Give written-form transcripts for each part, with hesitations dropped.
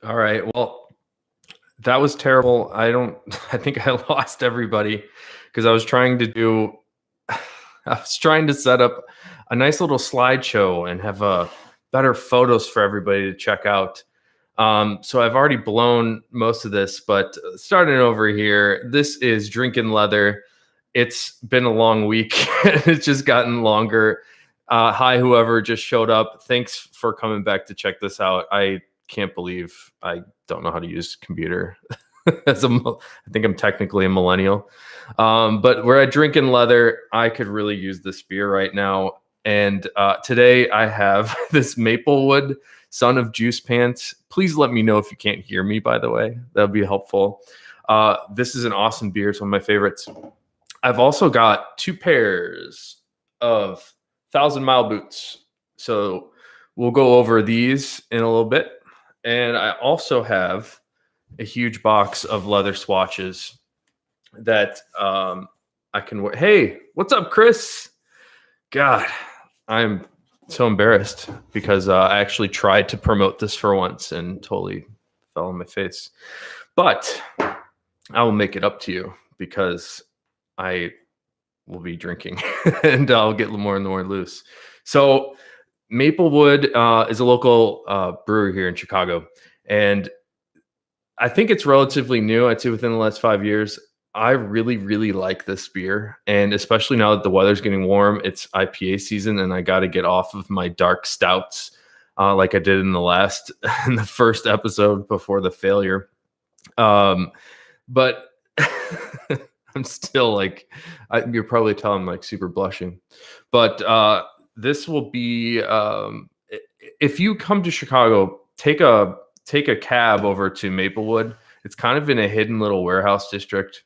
All right. Well, that was terrible. I think I lost everybody because I was trying to set up a nice little slideshow and have better photos for everybody to check out. So I've already blown most of this, but starting over here, this is Drinking Leather. It's been a long week. It's just gotten longer. Hi, whoever just showed up. Thanks for coming back to check this out. I can't believe I don't know how to use a computer. I think I'm technically a millennial. But we're at Drinking Leather. I could really use this beer right now. And today I have this Maplewood Son of Juice Pants. Please let me know if you can't hear me, by the way. That would be helpful. This is an awesome beer. It's one of my favorites. I've also got 2 pairs of 1,000 Mile boots. So we'll go over these in a little bit. And I also have a huge box of leather swatches that I can wear. Hey, what's up, Chris? God, I'm so embarrassed because I actually tried to promote this for once and totally fell on my face. But I will make it up to you because I will be drinking and I'll get more and more loose. So Maplewood is a local brewery here in Chicago. And I think it's relatively new. I'd say within the last 5 years. I really, really like this beer. And especially now that the weather's getting warm, it's IPA season and I got to get off of my dark stouts like I did in the first episode before the failure. But I'm still like, you're probably telling I'm like super blushing. But this will be, if you come to Chicago, take a cab over to Maplewood. It's kind of in a hidden little warehouse district.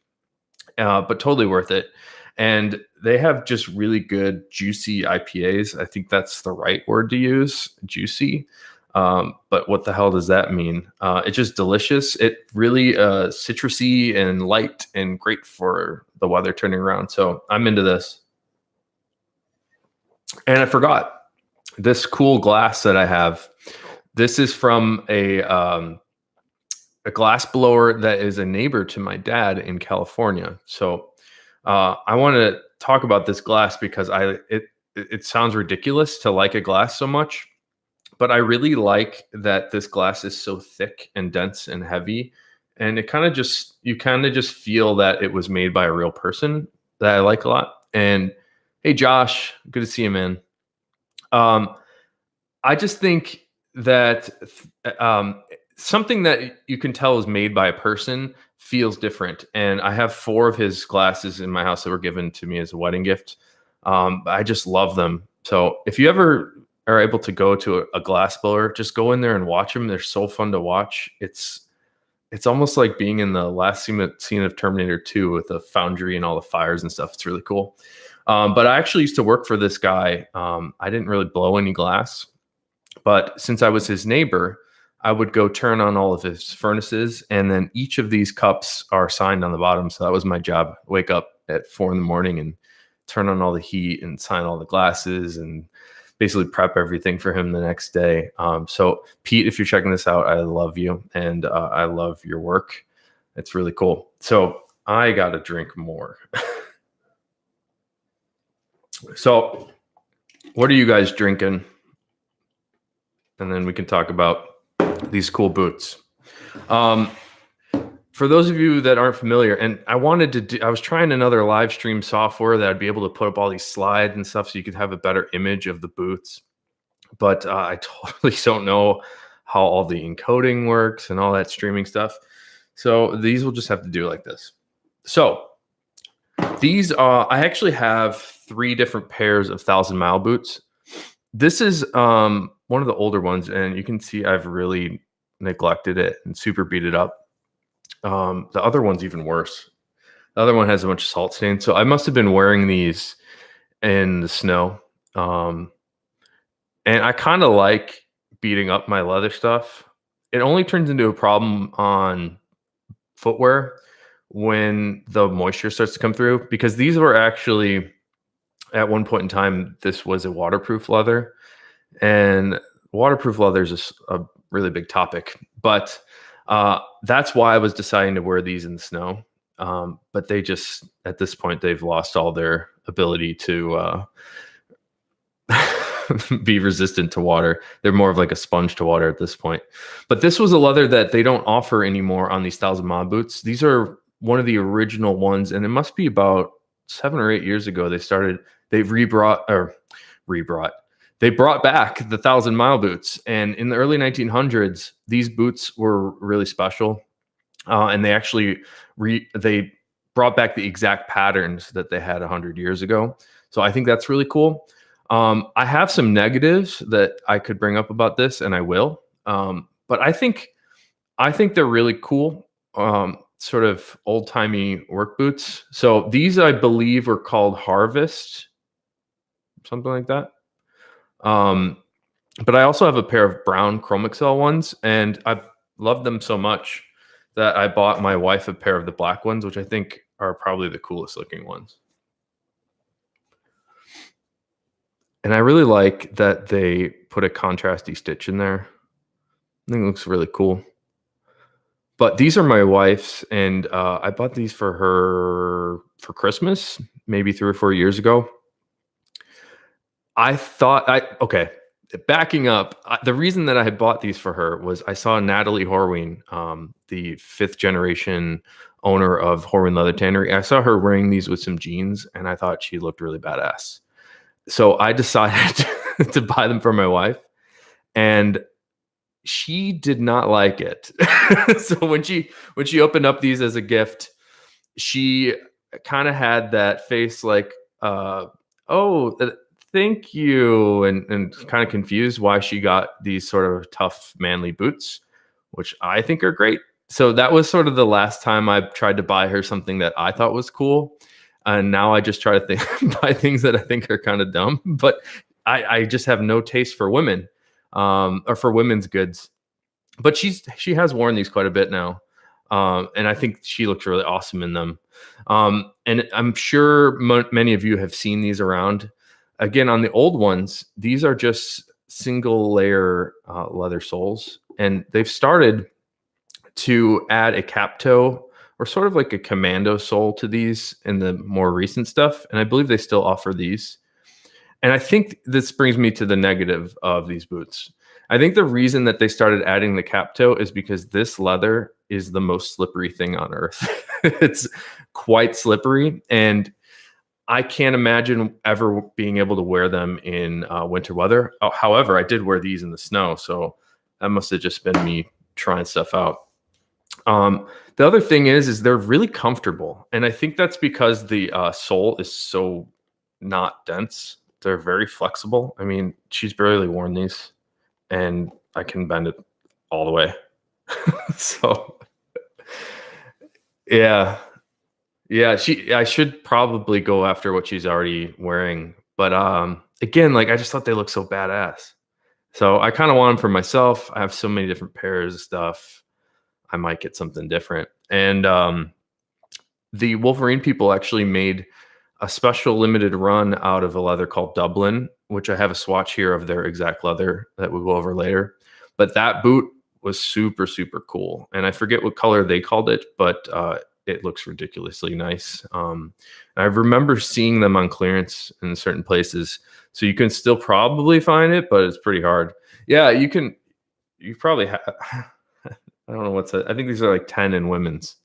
But totally worth it. And they have just really good juicy IPAs. I think that's the right word to use, juicy. But what the hell does that mean? It's just delicious. It really citrusy and light and great for the weather turning around. So I'm into this. And I forgot this cool glass that I have. This is from a glass blower that is a neighbor to my dad in California. So I want to talk about this glass because it sounds ridiculous to like a glass so much, but I really like that this glass is so thick and dense and heavy. And you kind of just feel that it was made by a real person that I like a lot. And hey, Josh, good to see you, man. I just think that something that you can tell is made by a person feels different. And I have 4 of his glasses in my house that were given to me as a wedding gift. I just love them. So if you ever are able to go to a glass blower, just go in there and watch them. They're so fun to watch. It's almost like being in the last scene of Terminator 2 with the foundry and all the fires and stuff. It's really cool. But I actually used to work for this guy. I didn't really blow any glass, but since I was his neighbor, I would go turn on all of his furnaces, and then each of these cups are signed on the bottom. So that was my job. Wake up at 4 a.m. and turn on all the heat and sign all the glasses and basically prep everything for him the next day. So Pete, if you're checking this out, I love you and I love your work. It's really cool. So I got to drink more. So what are you guys drinking? And then we can talk about these cool boots. For those of you that aren't familiar, and I was trying another live stream software that I'd be able to put up all these slides and stuff so you could have a better image of the boots. But I totally don't know how all the encoding works and all that streaming stuff. So these will just have to do like this. So these I actually have 3 different pairs of 1,000 Mile boots. This is one of the older ones, and you can see I've really neglected it and super beat it up. The other one's even worse. The other one has a bunch of salt stains. So I must have been wearing these in the snow. And I kind of like beating up my leather stuff. It only turns into a problem on footwear when the moisture starts to come through, because these were actually, at one point in time, this was a waterproof leather. And waterproof leather is a really big topic But that's why I was deciding to wear these in the snow. But they just, at this point, they've lost all their ability to be resistant to water. They're more of like a sponge to water at this point. But this was a leather that they don't offer anymore on these 1,000 mile boots. These are one of the original ones, and it must be about 7 or 8 years ago they brought back the 1,000 mile boots. And in the early 1900s, these boots were really special. And they actually they brought back the exact patterns that they had 100 years ago. So I think that's really cool. I have some negatives that I could bring up about this, and I will. But I think they're really cool. Sort of old-timey work boots. So these, I believe, are called Harvest, something like that. But I also have a pair of brown Chrome Excel ones, and I love them so much that I bought my wife a pair of the black ones, which I think are probably the coolest looking ones. And I really like that they put a contrasty stitch in there. I think it looks really cool. But these are my wife's, and I bought these for her for Christmas, maybe 3 or 4 years ago. Backing up, the reason that I had bought these for her was I saw Natalie Horween, the 5th generation owner of Horween Leather Tannery. I saw her wearing these with some jeans, and I thought she looked really badass. So I decided to buy them for my wife, and she did not like it. So when she opened up these as a gift, she kind of had that face like, thank you, and kind of confused why she got these sort of tough, manly boots, which I think are great. So that was sort of the last time I tried to buy her something that I thought was cool. And now I just try to buy things that I think are kind of dumb. But I just have no taste for women, or for women's goods. But she has worn these quite a bit now. And I think she looks really awesome in them. And I'm sure many of you have seen these around. Again, on the old ones, these are just single layer leather soles, and they've started to add a cap toe or sort of like a commando sole to these in the more recent stuff. And I believe they still offer these. And I think this brings me to the negative of these boots. I think the reason that they started adding the cap toe is because this leather is the most slippery thing on earth. It's quite slippery, and I can't imagine ever being able to wear them in winter weather. However, I did wear these in the snow, so that must have just been me trying stuff out. The other thing is they're really comfortable, and I think that's because the sole is so not dense. They're very flexible. I mean, she's barely worn these, and I can bend it all the way. So, yeah. Yeah, I should probably go after what she's already wearing. But again, like I just thought they looked so badass. So I kind of want them for myself. I have so many different pairs of stuff. I might get something different. And the Wolverine people actually made a special limited run out of a leather called Dublin, which I have a swatch here of their exact leather that we'll go over later. But that boot was super, super cool. And I forget what color they called it, but it looks ridiculously nice. And I remember seeing them on clearance in certain places. So you can still probably find it, but it's pretty hard. Yeah, you probably have, I don't know I think these are like 10 in women's.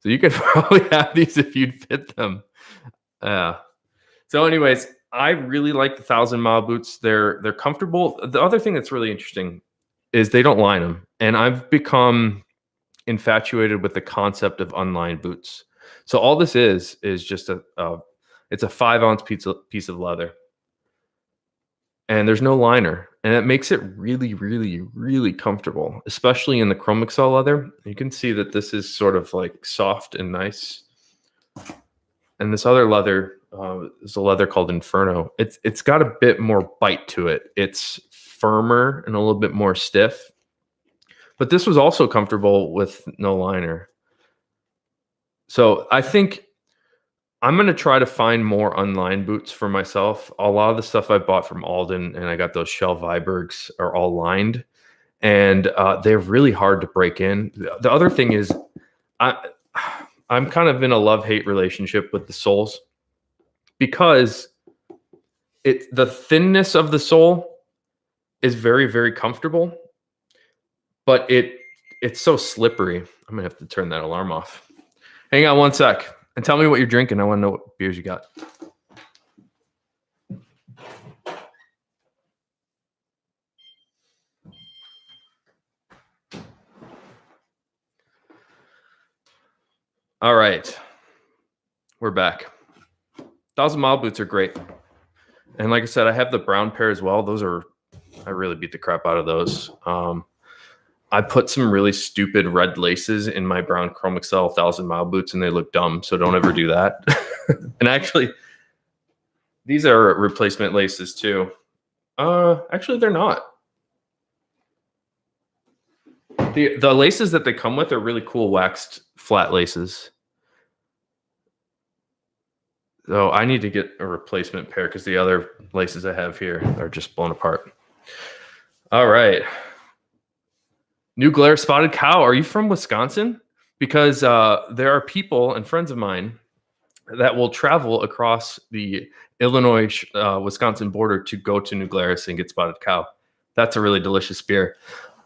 So you could probably have these if you'd fit them. So anyways, I really like the 1,000 mile boots. They're comfortable. The other thing that's really interesting is they don't line them. And I've become infatuated with the concept of unlined boots. So all this is just it's a 5-ounce piece of leather, and there's no liner, and it makes it really, really, really comfortable, especially in the Chrome Excel leather. You can see that this is sort of like soft and nice. And this other leather is a leather called Inferno. It's got a bit more bite to it. It's firmer and a little bit more stiff. But this was also comfortable with no liner. So I think I'm going to try to find more unlined boots for myself. A lot of the stuff I bought from Alden, and I got those Shell Vibergs, are all lined. and they're really hard to break in. The other thing is, I'm kind of in a love-hate relationship with the soles, because the thinness of the sole is very, very comfortable, but it's so slippery. I'm gonna have to turn that alarm off. Hang on one sec and tell me what you're drinking. I want to know what beers you got. All right, we're back. 1,000 Mile boots are great. And like I said, I have the brown pair as well. I really beat the crap out of those. I put some really stupid red laces in my brown Chrome Excel 1,000 Mile boots, and they look dumb. So don't ever do that. And actually, these are replacement laces too. Actually, they're not. The laces that they come with are really cool waxed flat laces. So I need to get a replacement pair because the other laces I have here are just blown apart. All right. New Glare Spotted Cow. Are you from Wisconsin? Because there are people and friends of mine that will travel across the Illinois Wisconsin border to go to New Glarus and get Spotted Cow. That's a really delicious beer.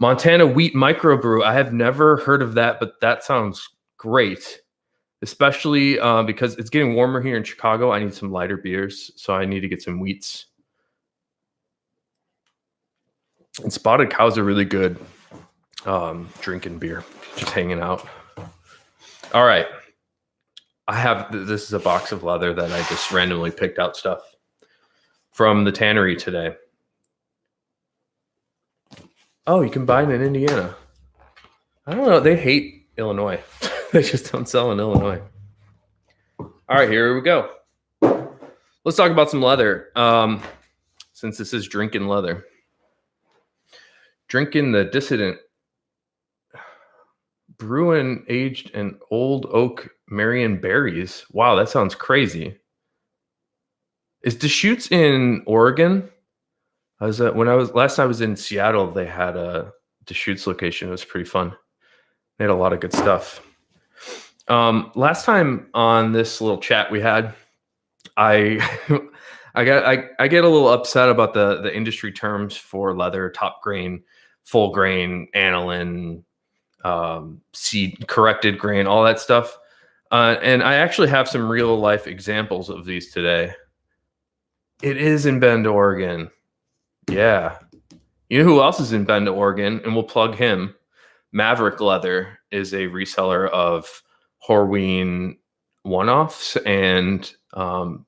Montana Wheat Microbrew. I have never heard of that, but that sounds great, especially because it's getting warmer here in Chicago. I need some lighter beers, so I need to get some wheats. And Spotted Cows are really good drinking beer, just hanging out. All right. This is a box of leather that I just randomly picked out stuff from the tannery today. Oh, you can buy it in Indiana. I don't know. They hate Illinois. They just don't sell in Illinois. All right, here we go. Let's talk about some leather. Since this is drinking leather. Drinking the Dissident Bruin aged and old oak Marion berries. Wow, that sounds crazy. Is Deschutes in Oregon? Last time I was in Seattle, they had a Deschutes location. It was pretty fun. They had a lot of good stuff. Last time on this little chat we had, I get a little upset about the industry terms for leather: top grain, full grain, aniline, seed corrected grain, all that stuff. And I actually have some real life examples of these today. It is in Bend, Oregon. Yeah. You know who else is in Bend, Oregon? And we'll plug him. Maverick Leather is a reseller of Horween one-offs and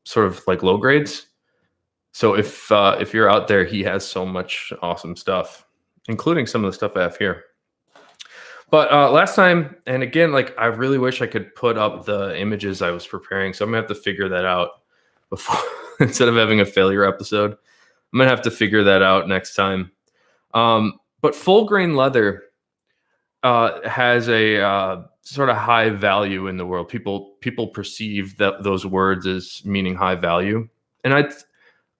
sort of like low grades. So if you're out there, he has so much awesome stuff, including some of the stuff I have here. But last time, and again, like I really wish I could put up the images I was preparing, so I'm gonna have to figure that out before instead of having a failure episode. I'm gonna have to figure that out next time. But full grain leather has a sort of high value in the world. People perceive that those words as meaning high value, and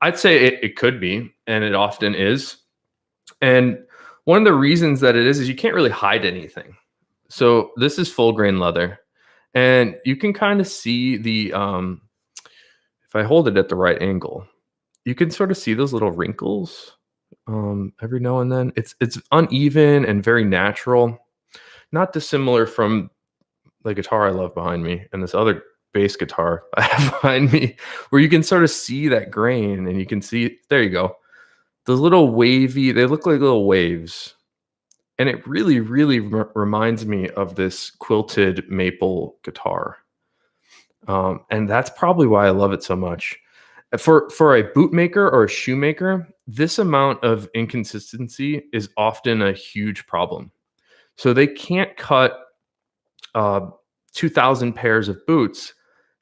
I'd say it could be, and it often is. And one of the reasons that it is you can't really hide anything. So this is full grain leather, and you can kind of see the if I hold it at the right angle, you can sort of see those little wrinkles every now and then. It's uneven and very natural, not dissimilar from the guitar I love behind me and this other bass guitar I have behind me, where you can sort of see that grain, and you can see, there you go, those little wavy, they look like little waves. And it really, really reminds me of this quilted maple guitar. And that's probably why I love it so much. For a bootmaker or a shoemaker, this amount of inconsistency is often a huge problem. So they can't cut 2,000 pairs of boots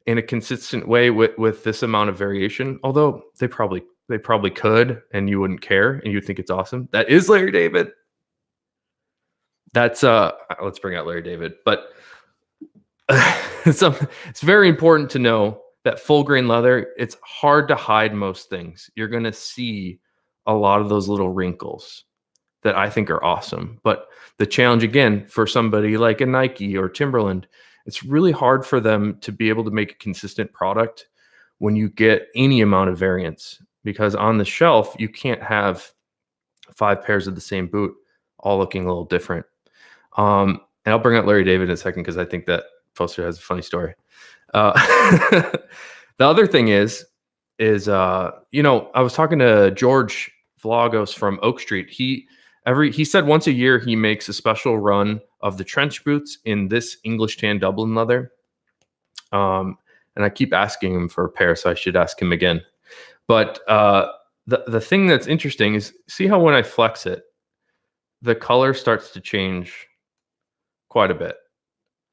in a consistent way with this amount of variation, although they probably could, and you wouldn't care, and you'd think it's awesome. That is Larry David. That's let's bring out Larry David. But it's very important to know that full grain leather, it's hard to hide most things. You're going to see a lot of those little wrinkles. that I think are awesome. But the challenge, again, for somebody like a Nike or Timberland, it's really hard for them to be able to make a consistent product when you get any amount of variance, because on the shelf, you can't have 5 pairs of the same boot all looking a little different. And I'll bring up Larry David in a second because I think that poster has a funny story. The other thing is you know, I was talking to George Vlogos from Oak Street. He said once a year he makes a special run of the trench boots in this English tan Dublin leather. And I keep asking him for a pair, so I should ask him again. But the thing that's interesting is, see how when I flex it, the color starts to change quite a bit,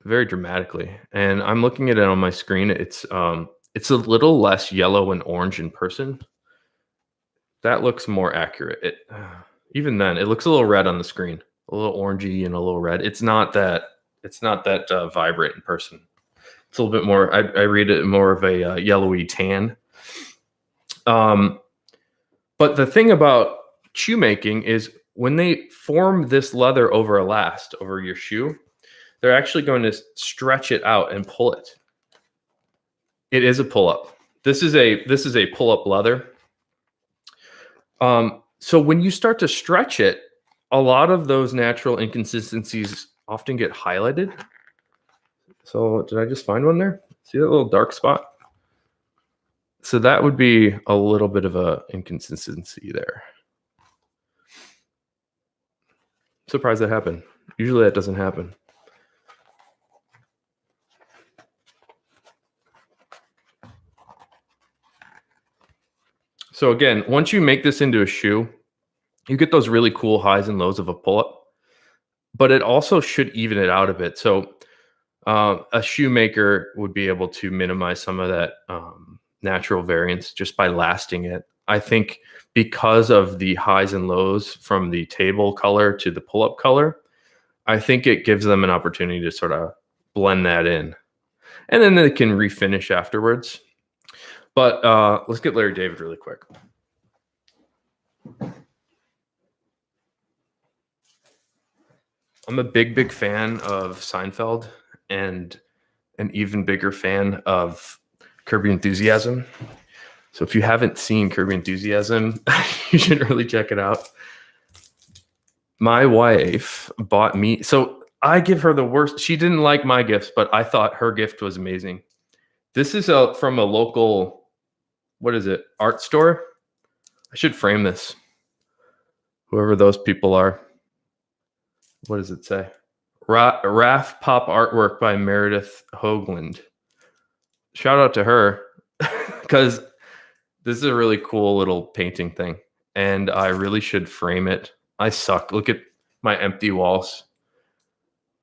very dramatically. And I'm looking at it on my screen. It's a little less yellow and orange in person. That looks more accurate. Even then, it looks a little red on the screen, a little orangey and a little red. It's not that vibrant in person. It's a little bit more. I read it more of a yellowy tan. But the thing about shoe making is when they form this leather over a last over your shoe, they're actually going to stretch it out and pull it. It is a pull-up. This is a pull-up leather. So when you start to stretch it, a lot of those natural inconsistencies often get highlighted. So did I just find one there? See that little dark spot? So that would be a little bit of a inconsistency there. Surprised that happened. Usually that doesn't happen. So again, once you make this into a shoe, you get those really cool highs and lows of a pull-up, but it also should even it out a bit. So a shoemaker would be able to minimize some of that natural variance just by lasting it. I think because of the highs and lows from the table color to the pull-up color, I think it gives them an opportunity to sort of blend that in. And then they can refinish afterwards. But let's get Larry David really quick. I'm a big fan of Seinfeld and an even bigger fan of Curb Your Enthusiasm. So if you haven't seen Curb Your Enthusiasm, you should really check it out. My wife bought me, so I give her the worst. She didn't like my gifts, but I thought her gift was amazing. This is from a local, what is it, art store? I should frame this. Whoever those people are. What does it say? Raff Pop artwork by Meredith Hoagland. Shout out to her because this is a really cool little painting thing. And I really should frame it. I suck. Look at my empty walls.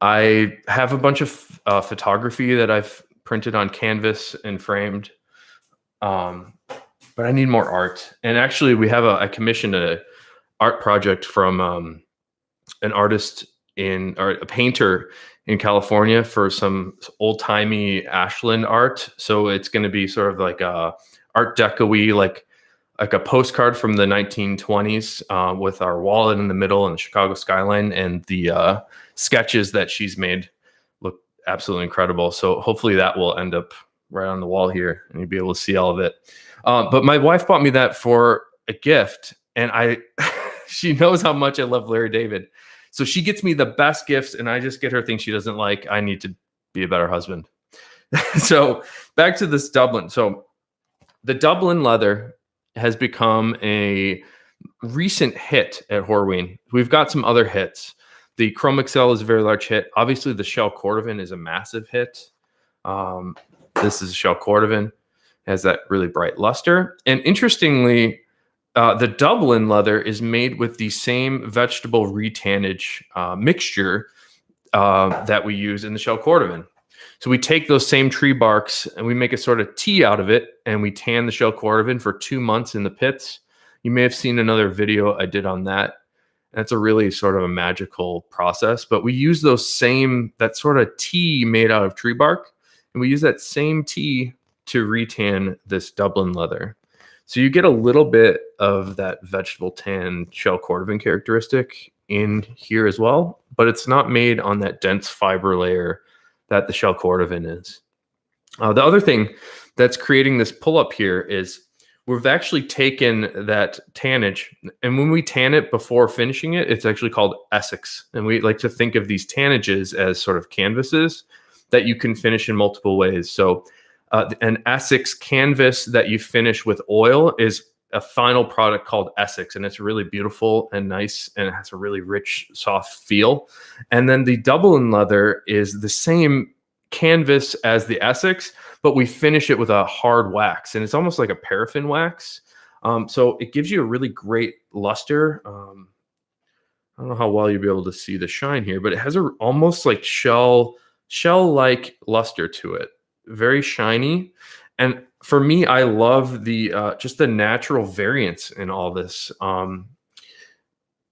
I have a bunch of photography that I've printed on canvas and framed. But I need more art. And actually, I commissioned an art project from an artist or a painter in California for some old-timey Ashland art. So it's going to be sort of like a Art Deco-y, like a postcard from the 1920s with our wallet in the middle and the Chicago skyline, and the sketches that she's made look absolutely incredible. So hopefully that will end up right on the wall here and you'll be able to see all of it. But my wife bought me that for a gift, and she knows how much I love Larry David. So she gets me the best gifts, and I just get her things she doesn't like. I need to be a better husband. So back to this Dublin. So the Dublin leather has become a recent hit at Horween. We've got some other hits. The Chrome Excel is a very large hit. Obviously, the Shell Cordovan is a massive hit. This is Shell Cordovan. It has that really bright luster. And interestingly, the Dublin leather is made with the same vegetable retannage mixture that we use in the Shell Cordovan. So we take those same tree barks and we make a sort of tea out of it, and we tan the Shell Cordovan for 2 months in the pits. You may have seen another video I did on that. That's a really sort of a magical process, but we use that sort of tea made out of tree bark, and we use that same tea to retan this Dublin leather. So you get a little bit of that vegetable tan Shell Cordovan characteristic in here as well, but it's not made on that dense fiber layer that the shell cordovan is. The other thing that's creating this pull up here is we've actually taken that tannage, and when we tan it before finishing it, it's actually called Essex. And we like to think of these tannages as sort of canvases that you can finish in multiple ways. So an Essex canvas that you finish with oil is a final product called Essex, and it's really beautiful and nice, and it has a really rich, soft feel. And then the Dublin leather is the same canvas as the Essex, but we finish it with a hard wax, and it's almost like a paraffin wax. So it gives you a really great luster. I don't know how well you'll be able to see the shine here, but it has a almost like shell-like luster to it. Very shiny. And for me, I love the just the natural variance in all this.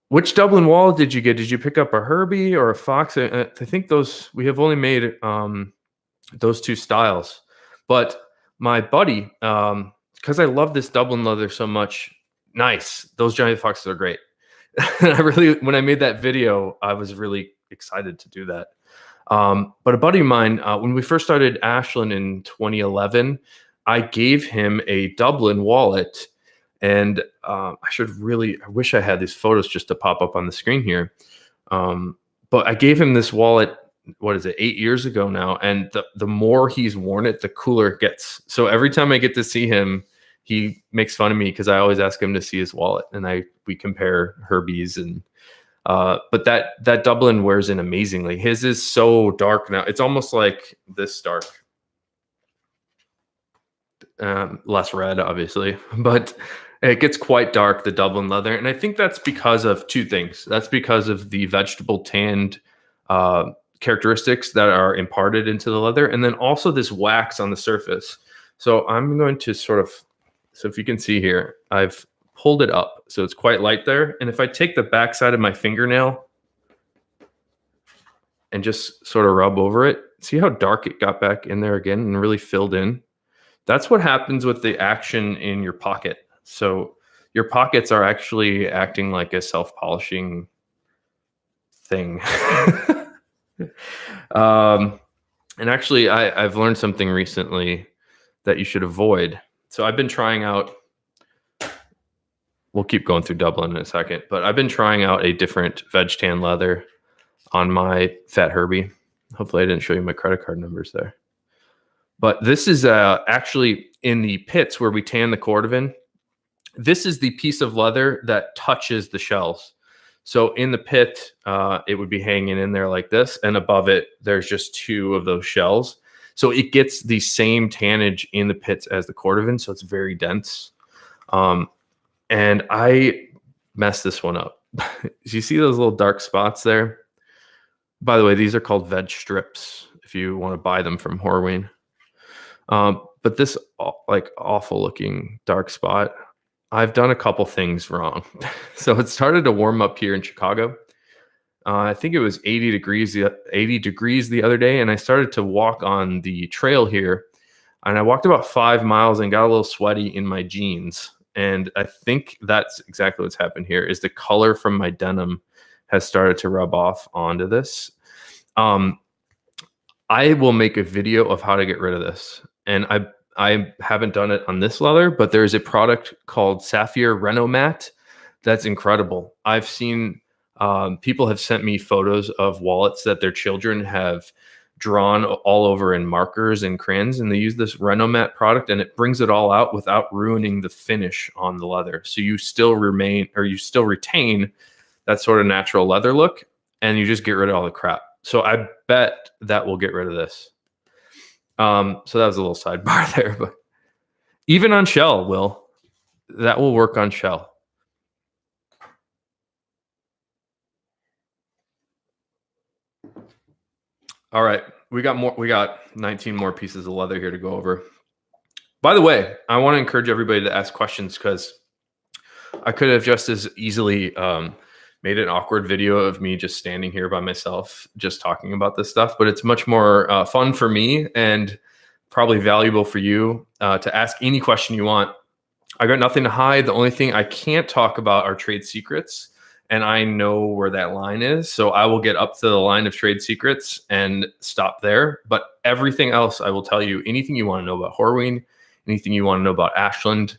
Which Dublin wallet did you get? Did you pick up a Herbie or a Fox? I think those, we have only made those two styles. But my buddy, because I love this Dublin leather so much, nice. Those Giant Foxes are great. When I made that video, I was really excited to do that. But a buddy of mine, when we first started Ashland in 2011, I gave him a Dublin wallet. And I wish I had these photos just to pop up on the screen here. But I gave him this wallet, 8 years ago now. And the more he's worn it, the cooler it gets. So every time I get to see him, he makes fun of me because I always ask him to see his wallet. And we compare Herbie's. And but that Dublin wears in amazingly. His is so dark now. It's almost like this dark. Less red, obviously, but it gets quite dark, the Dublin leather. And I think that's because of two things. That's because of the vegetable tanned characteristics that are imparted into the leather, and then also this wax on the surface. So I'm going to so if you can see here, I've pulled it up. So it's quite light there. And if I take the back side of my fingernail and just sort of rub over it, see how dark it got back in there again and really filled in? That's what happens with the action in your pocket. So your pockets are actually acting like a self-polishing thing. And actually, I've learned something recently that you should avoid. So I've been trying out, we'll keep going through Dublin in a second, but I've been trying out a different veg tan leather on my Fat Herbie. Hopefully I didn't show you my credit card numbers there. But this is actually in the pits where we tan the cordovan. This is the piece of leather that touches the shells. So in the pit, it would be hanging in there like this. And above it, there's just two of those shells. So it gets the same tannage in the pits as the cordovan. So it's very dense. And I messed this one up. Do you see those little dark spots there? By the way, these are called veg strips if you want to buy them from Horween. But this like awful looking dark spot, I've done a couple things wrong. So it started to warm up here in Chicago. I think it was 80 degrees the other day. And I started to walk on the trail here, and I walked about 5 miles and got a little sweaty in my jeans. And I think that's exactly what's happened here, is the color from my denim has started to rub off onto this. I will make a video of how to get rid of this. And I haven't done it on this leather, but there's a product called Sapphire Renomat that's incredible. I've seen people have sent me photos of wallets that their children have drawn all over in markers and crayons, and they use this Renomat product, and it brings it all out without ruining the finish on the leather. So you still retain that sort of natural leather look, and you just get rid of all the crap. So I bet that will get rid of this. So that was a little sidebar there, but even on shell, that will work on shell. All right, we got 19 more pieces of leather here to go over. By the way, I want to encourage everybody to ask questions, because I could have just as easily made an awkward video of me just standing here by myself, just talking about this stuff. But it's much more fun for me and probably valuable for you to ask any question you want. I got nothing to hide. The only thing I can't talk about are trade secrets. and I know where that line is. So I will get up to the line of trade secrets and stop there. But everything else, I will tell you, anything you want to know about Horween, anything you want to know about Ashland,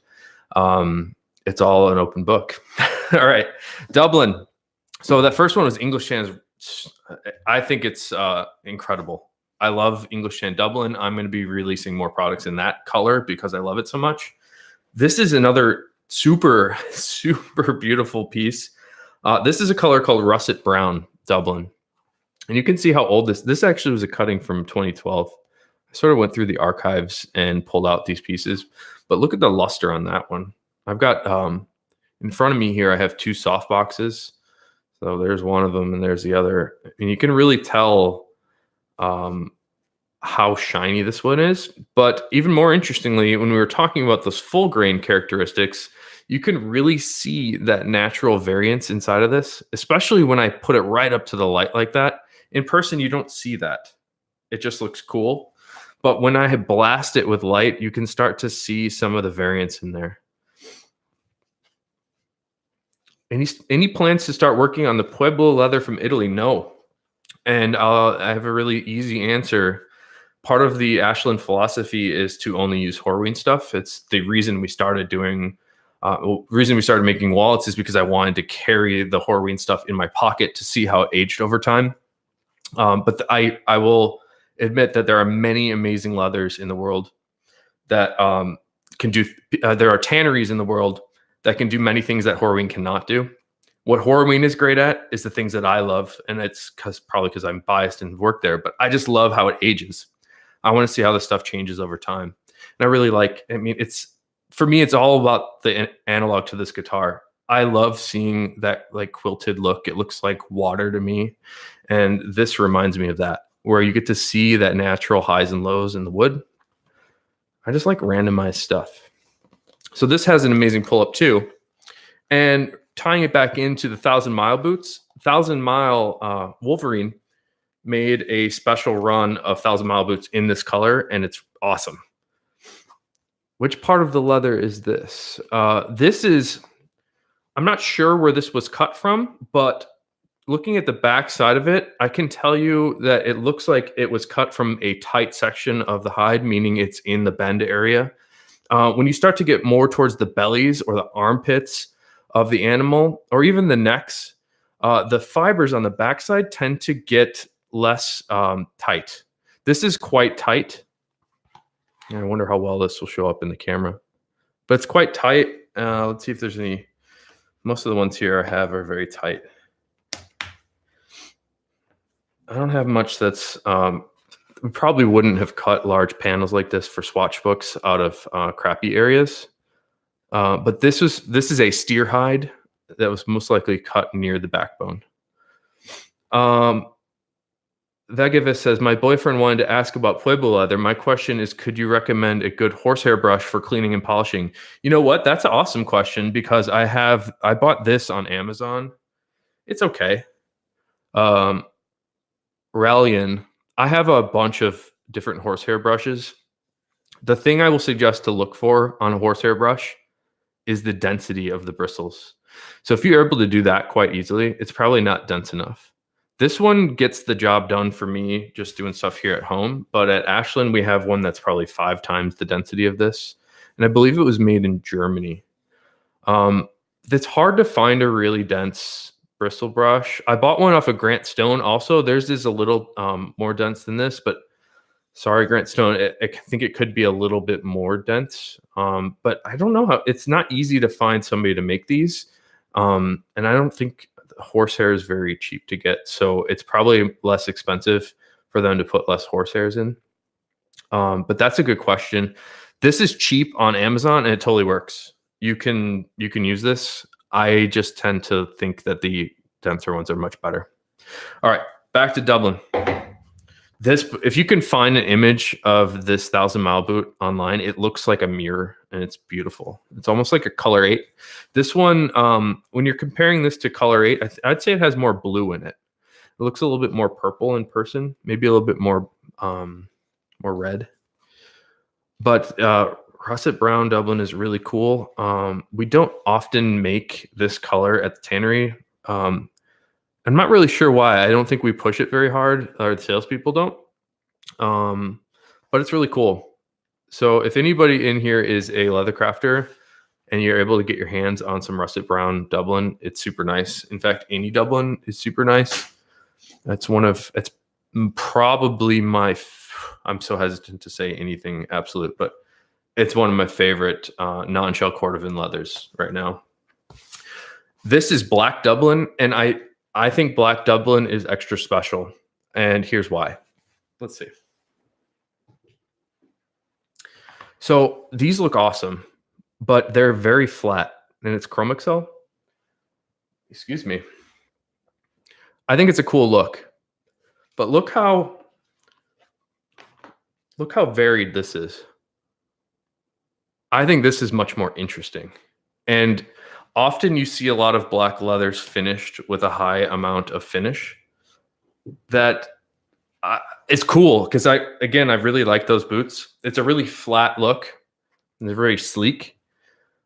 it's all an open book. All right, Dublin. So that first one was English Tan. I think it's incredible. I love English Tan Dublin. I'm going to be releasing more products in that color because I love it so much. This is another super, super beautiful piece. This is a color called Russet Brown Dublin. And you can see how old this actually was a cutting from 2012. I sort of went through the archives and pulled out these pieces, but look at the luster on that one. I've got in front of me here, I have two soft boxes. So there's one of them and there's the other. And you can really tell how shiny this one is. But even more interestingly, when we were talking about those full grain characteristics, you can really see that natural variance inside of this, especially when I put it right up to the light like that. In person, you don't see that. It just looks cool. But when I blast it with light, you can start to see some of the variance in there. Any plans to start working on the Pueblo leather from Italy? No. And I have a really easy answer. Part of the Ashland philosophy is to only use Horween stuff. It's the reason we started doing, reason we started making wallets is because I wanted to carry the Horween stuff in my pocket to see how it aged over time. But I will admit that there are many amazing leathers in the world that can do. There are tanneries in the world that can do many things that Horween cannot do. What Horween is great at is the things that I love, and it's probably because I'm biased and work there, but I just love how it ages. I want to see how the stuff changes over time. And I really like, I mean, for me, it's all about the analog to this guitar. I love seeing that like quilted look. It looks like water to me. And this reminds me of that, where you get to see that natural highs and lows in the wood. I just like randomized stuff. So this has an amazing pull-up too. And tying it back into the 1,000 Mile boots, 1,000 Mile Wolverine made a special run of 1,000 Mile boots in this color, and it's awesome. Which part of the leather is this? This is, I'm not sure where this was cut from, but looking at the back side of it, I can tell you that it looks like it was cut from a tight section of the hide, meaning it's in the bend area. When you start to get more towards the bellies or the armpits of the animal, or even the necks, the fibers on the backside tend to get less tight. This is quite tight. I wonder how well this will show up in the camera, but it's quite tight. Let's see if there's any. Most of the ones here I have are very tight. I don't have much that's. We probably wouldn't have cut large panels like this for swatch books out of crappy areas. But this is a steer hide that was most likely cut near the backbone. Vegavus says, my boyfriend wanted to ask about Pueblo leather. My question is, could you recommend a good horsehair brush for cleaning and polishing? You know what? That's an awesome question because I bought this on Amazon. It's okay. Rallian, I have a bunch of different horsehair brushes. The thing I will suggest to look for on a horsehair brush is the density of the bristles. So if you're able to do that quite easily, it's probably not dense enough. This one gets the job done for me just doing stuff here at home. But at Ashland, we have one that's probably 5 times the density of this. And I believe it was made in Germany. It's hard to find a really dense bristle brush. I bought one off of Grant Stone also. Theirs is a little more dense than this, but sorry, Grant Stone, I think it could be a little bit more dense. But I don't know how, it's not easy to find somebody to make these. And I don't think horsehair is very cheap to get. So it's probably less expensive for them to put less horsehairs in. But that's a good question. This is cheap on Amazon and it totally works. You can use this. I just tend to think that the denser ones are much better. All right, back to Dublin. This, if you can find an image of this 1,000 Mile boot online, it looks like a mirror and it's beautiful. It's almost like a color 8. This one, when you're comparing this to color 8, I'd say it has more blue in it. It looks a little bit more purple in person, maybe a little bit more red. But Russet Brown Dublin is really cool. We don't often make this color at the tannery. I'm not really sure why. I don't think we push it very hard, or the salespeople don't. But it's really cool. So if anybody in here is a leather crafter and you're able to get your hands on some russet brown Dublin, it's super nice. In fact, any Dublin is super nice. It's probably I'm so hesitant to say anything absolute, but it's one of my favorite non-shell cordovan leathers right now. This is black Dublin, and I think black Dublin is extra special, and here's why. Let's see. So these look awesome, but they're very flat, and it's chrome excel. Excuse me. I think it's a cool look, but look how varied this is. I think this is much more interesting. And often you see a lot of black leathers finished with a high amount of finish. That it's cool because I really like those boots. It's a really flat look and they're very sleek.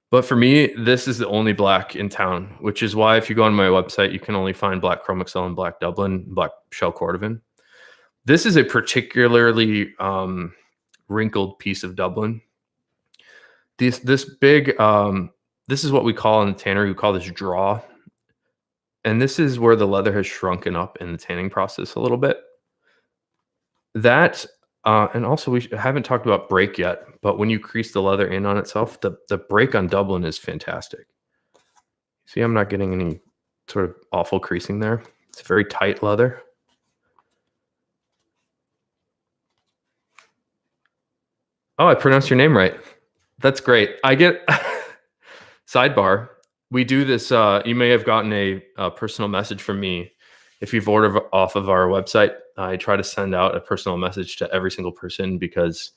But for me, this is the only black in town, which is why if you go on my website, you can only find black chrome excel and black Dublin, black shell cordovan. This is a particularly wrinkled piece of Dublin. This big, this is what we call in the tannery, we call this draw. And this is where the leather has shrunken up in the tanning process a little bit. That, and also we haven't talked about break yet, but when you crease the leather in on itself, the break on Dublin is fantastic. See, I'm not getting any sort of awful creasing there. It's very tight leather. Oh, I pronounced your name right. That's great. I get sidebar. We do this. You may have gotten a personal message from me. If you've ordered off of our website, I try to send out a personal message to every single person because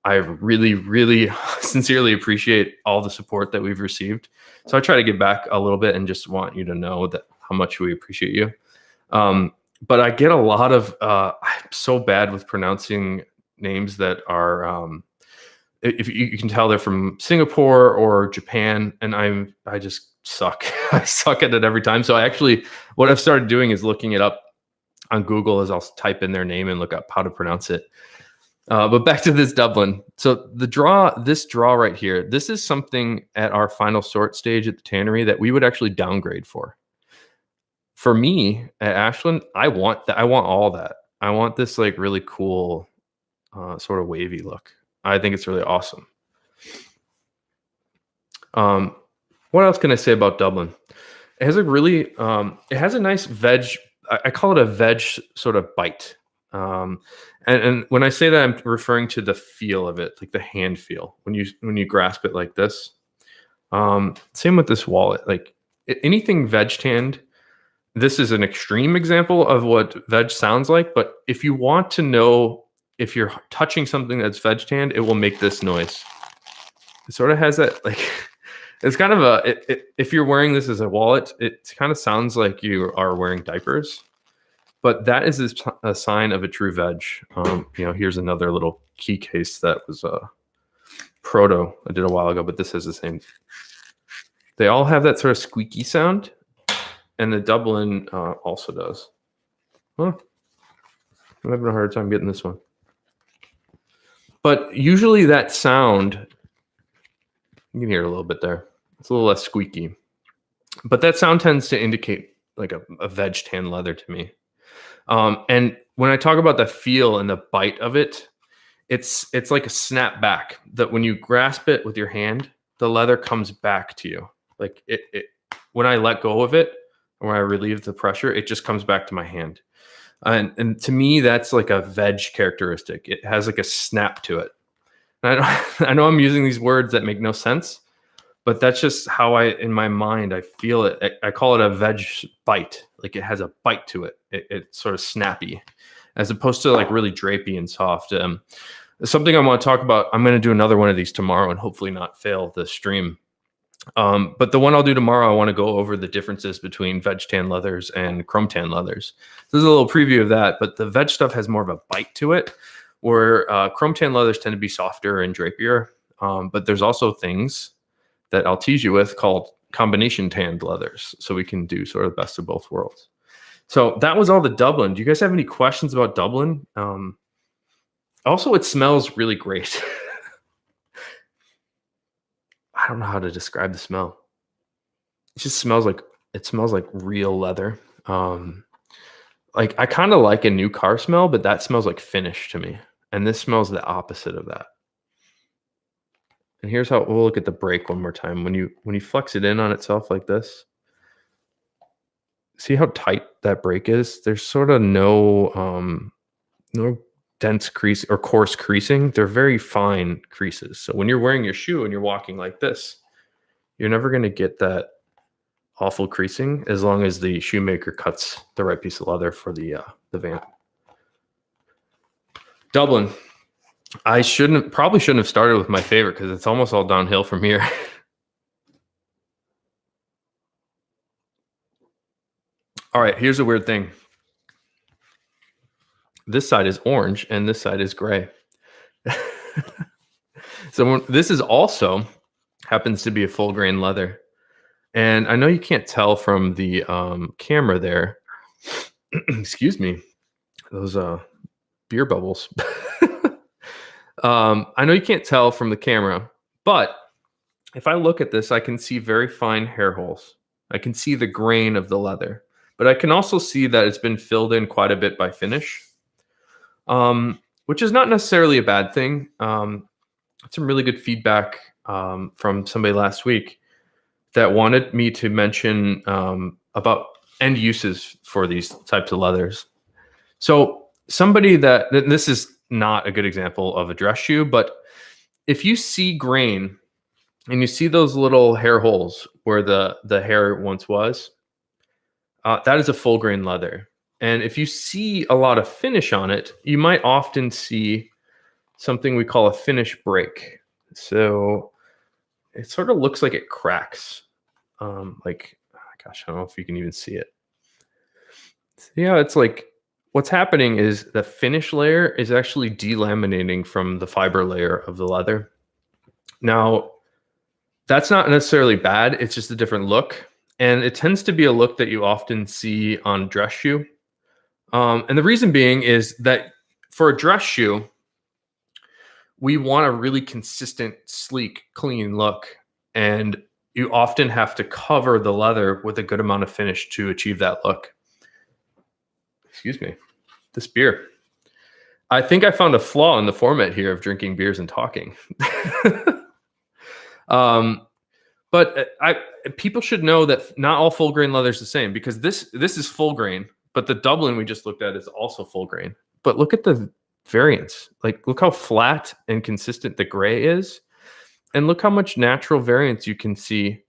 I really, really sincerely appreciate all the support that we've received. So I try to give back a little bit and just want you to know that how much we appreciate you. But I get a lot of, I'm so bad with pronouncing names that are, if you can tell they're from Singapore or Japan, and I just suck. I suck at it every time. So what I've started doing is looking it up on Google as I'll type in their name and look up how to pronounce it. But back to this Dublin. So this draw right here, this is something at our final sort stage at the tannery that we would actually downgrade for. For me at Ashland, I want that. I want all that. I want this like really cool sort of wavy look. I think it's really awesome. What else can I say about Dublin? It has it has a nice veg. I call it a veg sort of bite. And when I say that, I'm referring to the feel of it, like the hand feel when you grasp it like this. Same with this wallet. Like anything veg tanned. This is an extreme example of what veg sounds like. But if you want to know if you're touching something that's veg tanned, it will make this noise. It sort of has that like. It's kind of if you're wearing this as a wallet, it kind of sounds like you are wearing diapers, but that is a sign of a true veg. Here's another little key case that was proto I did a while ago, but this has the same. They all have that sort of squeaky sound, and the Dublin also does. Huh. I'm having a hard time getting this one. But usually that sound, you can hear it a little bit there. It's a little less squeaky. But that sound tends to indicate like a veg tan leather to me. And when I talk about the feel and the bite of it, it's like a snap back that when you grasp it with your hand, the leather comes back to you. Like it when I let go of it, or when I relieve the pressure, it just comes back to my hand. And to me, that's like a veg characteristic. It has like a snap to it. And I know I'm using these words that make no sense, but that's just how in my mind, I feel it. I call it a veg bite. Like it has a bite to it. It's sort of snappy as opposed to like really drapey and soft. Something I want to talk about, I'm going to do another one of these tomorrow and hopefully not fail the stream. But the one I'll do tomorrow, I want to go over the differences between veg tan leathers and chrome tan leathers. This is a little preview of that, but the veg stuff has more of a bite to it, where chrome tan leathers tend to be softer and drapier. But there's also things that I'll tease you with called combination tanned leathers, so we can do sort of the best of both worlds. So that was all the Dublin. Do you guys have any questions about Dublin? Also, it smells really great. I don't know how to describe the smell. It just smells like real leather. Like I kind of like a new car smell, but that smells like finish to me. And this smells the opposite of that. And here's how we'll look at the break one more time. When you flex it in on itself like this, see how tight that break is? There's sort of no dense crease or coarse creasing. They're very fine creases. So when you're wearing your shoe and you're walking like this, you're never going to get that awful creasing as long as the shoemaker cuts the right piece of leather for the vamp. Dublin. I probably shouldn't have started with my favorite because it's almost all downhill from here. All right, here's a weird thing. This side is orange and this side is gray. So this is also happens to be a full grain leather. And I know you can't tell from the camera there. Excuse me. Those beer bubbles. I know you can't tell from the camera, but if I look at this, I can see very fine hair holes. I can see the grain of the leather, but I can also see that it's been filled in quite a bit by finish, which is not necessarily a bad thing. Some really good feedback from somebody last week that wanted me to mention about end uses for these types of leathers. So somebody this is not a good example of a dress shoe, but if you see grain and you see those little hair holes where the hair once was, that is a full grain leather. And if you see a lot of finish on it, you might often see something we call a finish break. So it sort of looks like it cracks. Like, gosh, I don't know if you can even see it. Yeah, it's like what's happening is the finish layer is actually delaminating from the fiber layer of the leather. Now, that's not necessarily bad. It's just a different look. And it tends to be a look that you often see on dress shoe. And the reason being is that for a dress shoe, we want a really consistent, sleek, clean look. And you often have to cover the leather with a good amount of finish to achieve that look. Excuse me. This beer. I think I found a flaw in the format here of drinking beers and talking. But people should know that not all full grain leather is the same, because this is full grain, but the Dublin we just looked at is also full grain. But look at the variance. Like, look how flat and consistent the gray is, and look how much natural variance you can see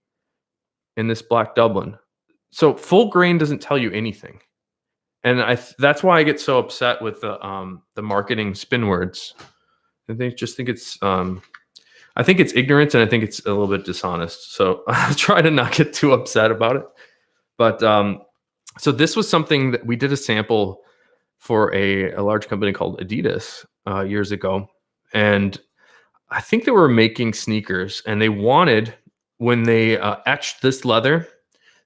in this black Dublin. So full grain doesn't tell you anything. And that's why I get so upset with the marketing spin words. I just think it's I think it's ignorance, and I think it's a little bit dishonest. So I'll try to not get too upset about it. But so this was something that we did a sample for a large company called Adidas years ago, and I think they were making sneakers, and they wanted, when they etched this leather,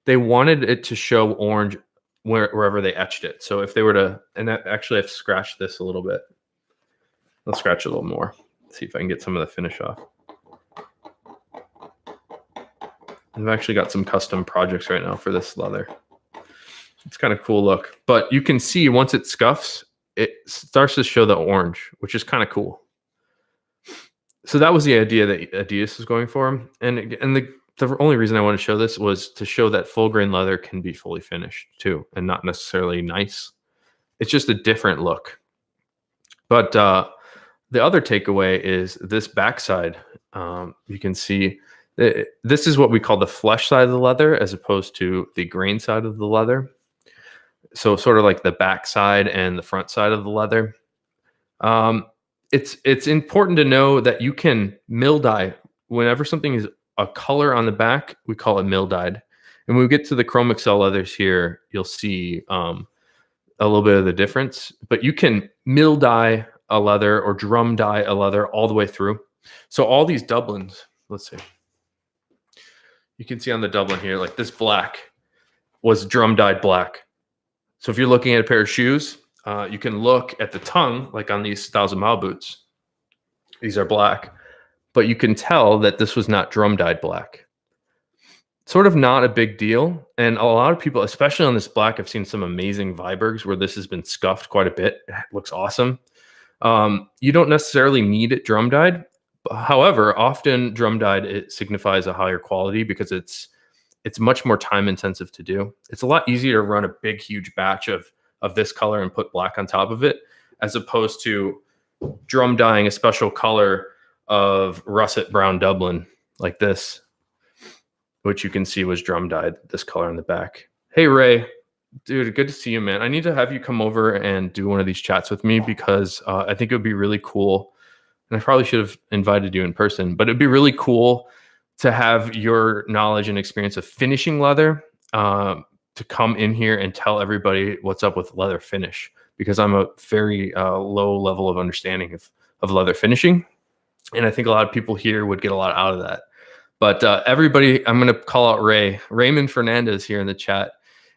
they wanted it to show orange wherever they etched it. So if they were to, and actually I've scratched this a little bit. Let's scratch a little more. See if I can get some of the finish off. I've actually got some custom projects right now for this leather. It's kind of cool look, but you can see once it scuffs, it starts to show the orange, which is kind of cool. So that was the idea that Adidas was going for. And the only reason I want to show this was to show that full grain leather can be fully finished too, and not necessarily nice. It's just a different look. But the other takeaway is this backside. You can see this is what we call the flesh side of the leather, as opposed to the grain side of the leather. So sort of like the back side and the front side of the leather. It's important to know that you can mill dye. Whenever something is a color on the back, we call it mill dyed. And when we get to the Chrome Excel leathers here, you'll see a little bit of the difference. But you can mill dye a leather or drum dye a leather all the way through. So all these Dublins, let's see. you can see on the Dublin here, like this black was drum dyed black. So if you're looking at a pair of shoes, you can look at the tongue, like on these 1,000 Mile boots. These are black, but you can tell that this was not drum dyed black. Sort of not a big deal. And a lot of people, especially on this black, I've seen some amazing Vibergs where this has been scuffed quite a bit. It looks awesome. You don't necessarily need it drum dyed. However, often drum dyed, it signifies a higher quality because it's much more time intensive to do. It's a lot easier to run a big, huge batch of this color and put black on top of it, as opposed to drum dyeing a special color of russet brown Dublin like this, which you can see was drum dyed this color on the back. Hey, Ray, dude, good to see you, man. I need to have you come over and do one of these chats with me because I think it would be really cool. And I probably should have invited you in person, but it'd be really cool to have your knowledge and experience of finishing leather to come in here and tell everybody what's up with leather finish, because I'm a very low level of understanding of leather finishing. And I think a lot of people here would get a lot out of that. But everybody, I'm going to call out Ray. Raymond Fernandez here in the chat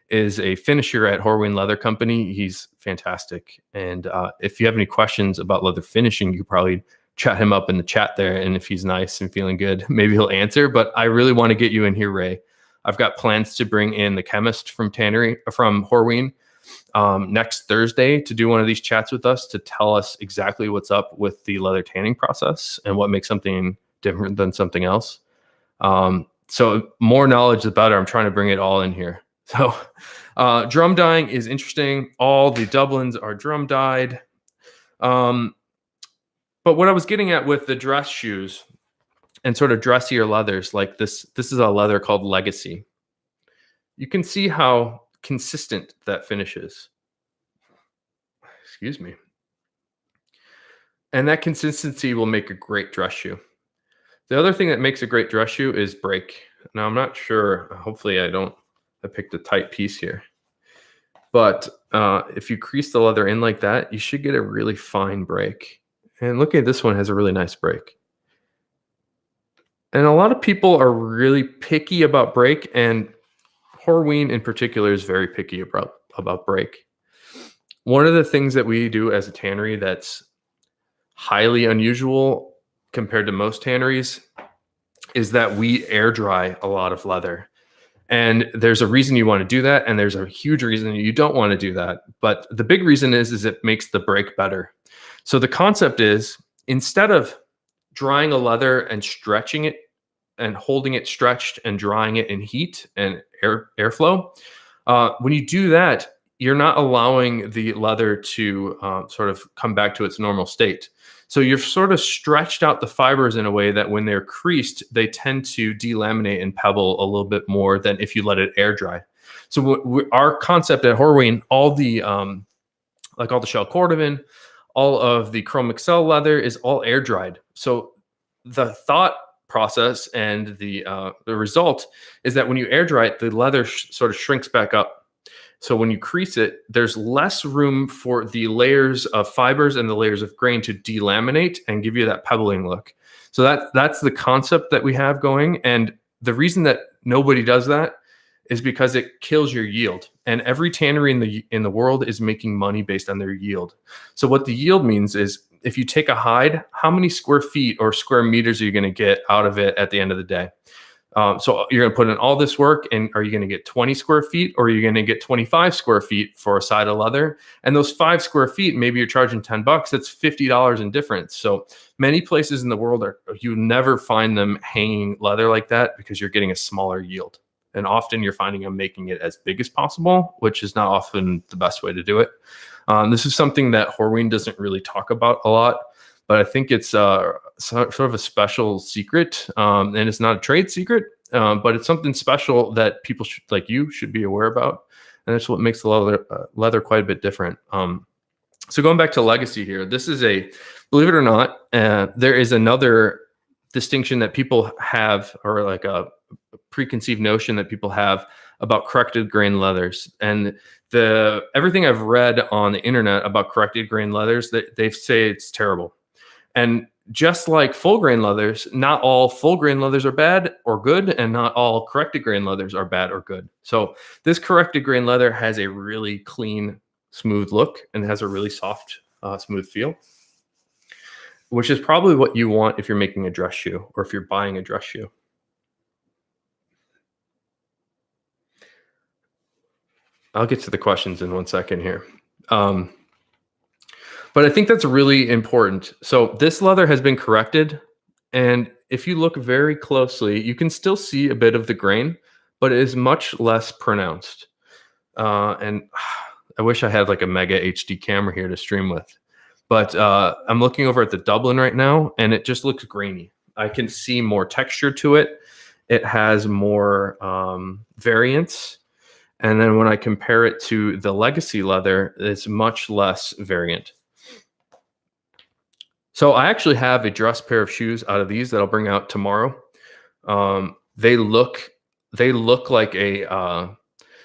is a finisher at Horween Leather Company. He's fantastic. And if you have any questions about leather finishing, you could probably chat him up in the chat there. And if he's nice and feeling good, maybe he'll answer. But I really want to get you in here, Ray. I've got plans to bring in the chemist from Horween next Thursday to do one of these chats with us to tell us exactly what's up with the leather tanning process and what makes something different than something else. So more knowledge, the better. I'm trying to bring it all in here. So drum dyeing is interesting. All the Dublins are drum dyed. But what I was getting at with the dress shoes and sort of dressier leathers, like this is a leather called Legacy. You can see how consistent that finish is. Excuse me. And that consistency will make a great dress shoe. The other thing that makes a great dress shoe is break. Now, I'm not sure. Hopefully, I picked a tight piece here. But if you crease the leather in like that, you should get a really fine break. And look at this one, has a really nice break. And a lot of people are really picky about break, and Horween in particular is very picky about break. One of the things that we do as a tannery that's highly unusual compared to most tanneries is that we air dry a lot of leather. And there's a reason you want to do that, and there's a huge reason you don't want to do that. But the big reason is it makes the break better. So the concept is, instead of drying a leather and stretching it and holding it stretched and drying it in heat and airflow, when you do that, you're not allowing the leather to sort of come back to its normal state. So you've sort of stretched out the fibers in a way that when they're creased, they tend to delaminate and pebble a little bit more than if you let it air dry. So our concept at Horween, all the shell cordovan, all of the chrome excel leather is all air dried. So the thought process and the result is that when you air dry it, the leather sort of shrinks back up. So when you crease it, there's less room for the layers of fibers and the layers of grain to delaminate and give you that pebbling look. So that's the concept that we have going. And the reason that nobody does that is because it kills your yield. And every tannery in the world is making money based on their yield. So what the yield means is, if you take a hide, how many square feet or square meters are you going to get out of it at the end of the day? So you're going to put in all this work, and are you going to get 20 square feet, or are you going to get 25 square feet for a side of leather? And those 5 square feet, maybe you're charging $10. That's $50 in difference. So many places in the world you never find them hanging leather like that because you're getting a smaller yield. And often you're finding them making it as big as possible, which is not often the best way to do it. This is something that Horween doesn't really talk about a lot, but I think it's sort of a special secret, and it's not a trade secret, but it's something special that people like you should be aware about. And that's what makes the leather quite a bit different. So going back to Legacy here, this is believe it or not, there is another distinction that people have, or like a preconceived notion that people have about corrected grain leathers. And everything I've read on the internet about corrected grain leathers, they say it's terrible. And just like full grain leathers, not all full grain leathers are bad or good, and not all corrected grain leathers are bad or good. So this corrected grain leather has a really clean, smooth look and has a really soft, smooth feel, which is probably what you want if you're making a dress shoe or if you're buying a dress shoe. I'll get to the questions in 1 second here. But I think that's really important. So this leather has been corrected, and if you look very closely, you can still see a bit of the grain, but it is much less pronounced. And I wish I had like a mega HD camera here to stream with. But I'm looking over at the Dublin right now, and it just looks grainy. I can see more texture to it. It has more variance. And then when I compare it to the Legacy leather, it's much less variant. So I actually have a dress pair of shoes out of these that I'll bring out tomorrow. They look like a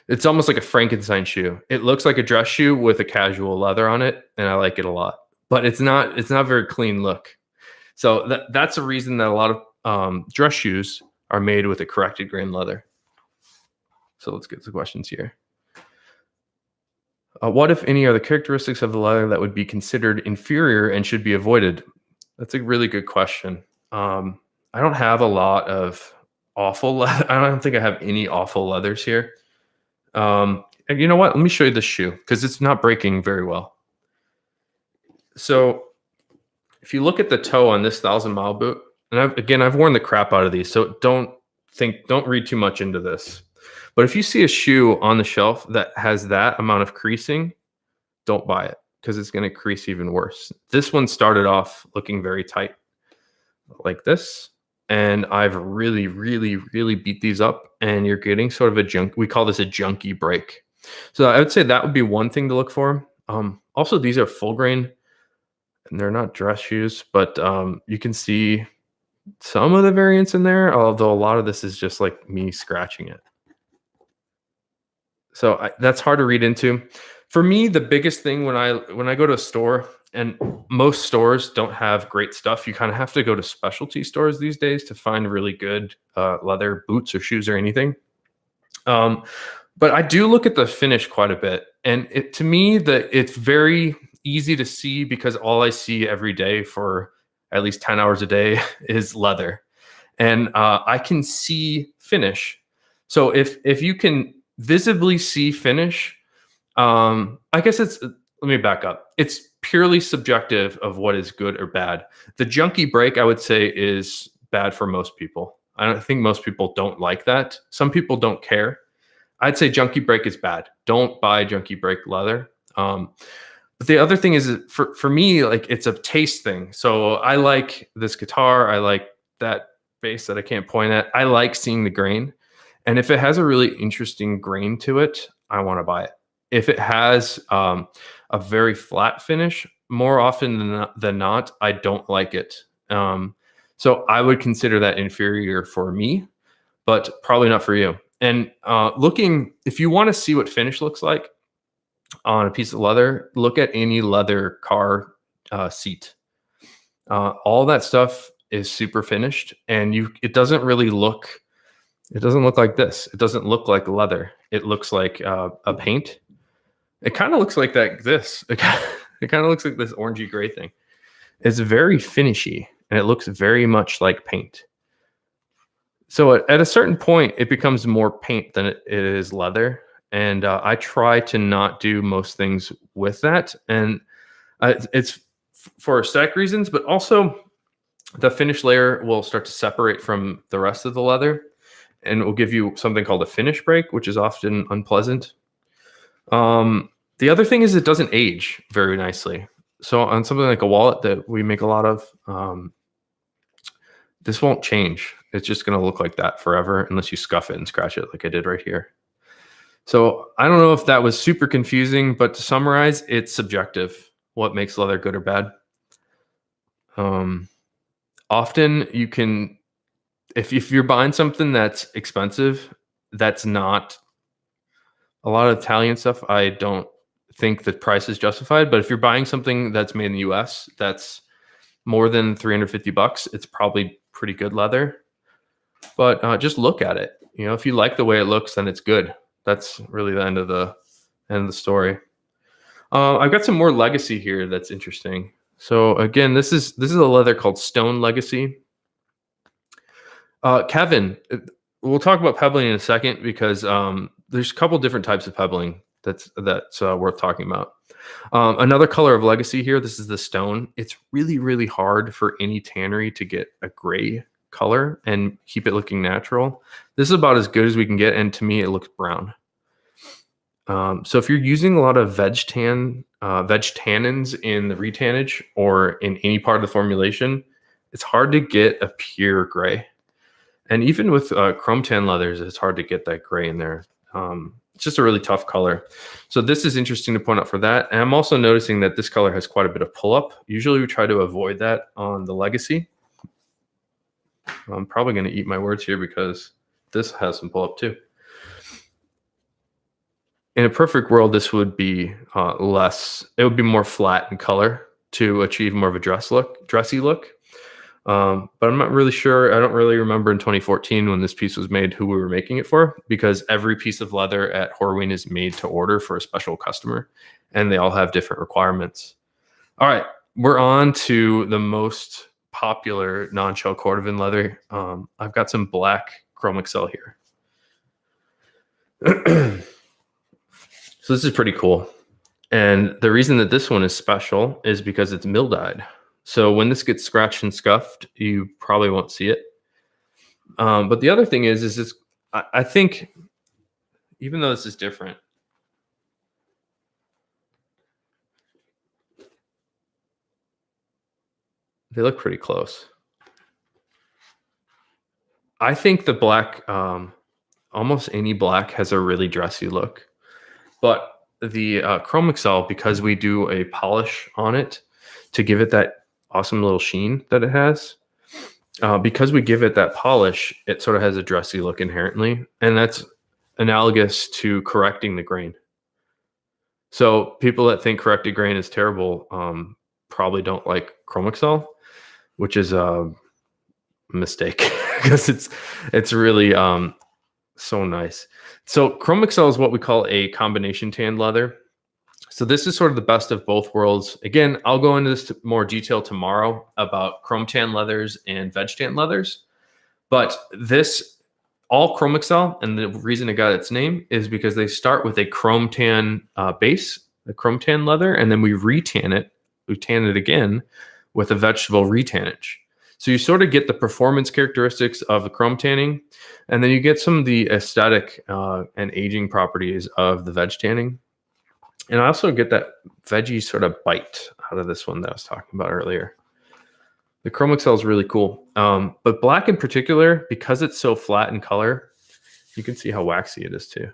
it's almost like a Frankenstein shoe. It looks like a dress shoe with a casual leather on it, and I like it a lot. But it's not a very clean look. So that's a reason that a lot of dress shoes are made with a corrected grain leather. So let's get to the questions here. What, if any, are the characteristics of the leather that would be considered inferior and should be avoided? That's a really good question. I don't have a lot of awful leather. I don't think I have any awful leathers here. And you know what? Let me show you this shoe because it's not breaking very well. So if you look at the toe on this 1,000-mile boot, and I've worn the crap out of these, so don't read too much into this. But if you see a shoe on the shelf that has that amount of creasing, don't buy it because it's going to crease even worse. This one started off looking very tight like this. And I've really, really, really beat these up, and you're getting sort of we call this a junky break. So I would say that would be one thing to look for. Also, these are full grain and they're not dress shoes, but you can see some of the variance in there, although a lot of this is just like me scratching it. So that's hard to read into. For me, the biggest thing when I go to a store, and most stores don't have great stuff, you kind of have to go to specialty stores these days to find really good leather boots or shoes or anything. But I do look at the finish quite a bit. And to me, it's very easy to see because all I see every day for at least 10 hours a day is leather. And I can see finish. So if you can visibly see finish, I guess let me back up. It's purely subjective of what is good or bad. The junky break, I would say, is bad for most people. I don't think most people don't like that. Some people don't care. I'd say junky break is bad. Don't buy junky break leather. But the other thing is, for me, like, it's a taste thing. So I like this guitar. I like that bass that I can't point at. I like seeing the grain. And if it has a really interesting grain to it, I want to buy it. If it has a very flat finish, more often than not, I don't like it. So I would consider that inferior for me, but probably not for you. And if you want to see what finish looks like on a piece of leather, look at any leather car seat. All that stuff is super finished, and it doesn't look like this. It doesn't look like leather. It looks like a paint. It kind of looks like this. It kind of looks like this orangey gray thing. It's very finishy, and it looks very much like paint. So at a certain point, it becomes more paint than it is leather. And I try to not do most things with that. And it's for aesthetic reasons, but also the finish layer will start to separate from the rest of the leather, and it will give you something called a finish break, which is often unpleasant. The other thing is it doesn't age very nicely. So on something like a wallet that we make a lot of, this won't change. It's just going to look like that forever unless you scuff it and scratch it like I did right here. So I don't know if that was super confusing, but to summarize, it's subjective. What makes leather good or bad? Often you can, if you're buying something that's expensive, that's not a lot of Italian stuff. I don't think the price is justified, but if you're buying something that's made in the US, that's more than 350 bucks, it's probably pretty good leather. But just look at it. You know, if you like the way it looks, then it's good. That's really the end of the story. I've got some more legacy here that's interesting. So again, this is a leather called Stone Legacy. Kevin, we'll talk about pebbling in a second because there's a couple different types of pebbling that's worth talking about. Another color of legacy here. This is the stone. It's really, really hard for any tannery to get a gray color and keep it looking natural. This is about as good as we can get, and to me, it looks brown. So if you're using a lot of veg tannins in the retannage or in any part of the formulation, it's hard to get a pure gray. And even with chrome tan leathers, it's hard to get that gray in there. It's just a really tough color. So this is interesting to point out for that. And I'm also noticing that this color has quite a bit of pull-up. Usually we try to avoid that on the Legacy. I'm probably going to eat my words here because this has some pull-up too. In a perfect world, this would be it would be more flat in color to achieve more of a dressy look. But I'm not really sure. I don't really remember in 2014 when this piece was made who we were making it for, because every piece of leather at Horween is made to order for a special customer, and they all have different requirements. All right, we're on to the most popular non-shell cordovan leather. I've got some black Chrome Excel here. So this is pretty cool. And the reason that this one is special is because it's mill dyed. So when this gets scratched and scuffed, you probably won't see it. But the other thing is this, I think, even though this is different, they look pretty close. I think the black, almost any black has a really dressy look. But the Chrome Excel, because we do a polish on it to give it that awesome little sheen that it has, because we give it that polish, it sort of has a dressy look inherently. And that's analogous to correcting the grain. So people that think corrected grain is terrible probably don't like Chrome Excel, which is a mistake because it's really so nice. So Chrome Excel is what we call a combination tan leather. So this is sort of the best of both worlds. Again, I'll go into this more detail tomorrow about chrome tan leathers and veg tan leathers. But this, all Chrome Excel, and the reason it got its name is because they start with a chrome tan base, the chrome tan leather, and then we tan it again with a vegetable retannage. So you sort of get the performance characteristics of the chrome tanning, and then you get some of the aesthetic and aging properties of the veg tanning. And I also get that veggie sort of bite out of this one that I was talking about earlier. The Chrome Excel is really cool. But black in particular, because it's so flat in color, you can see how waxy it is too.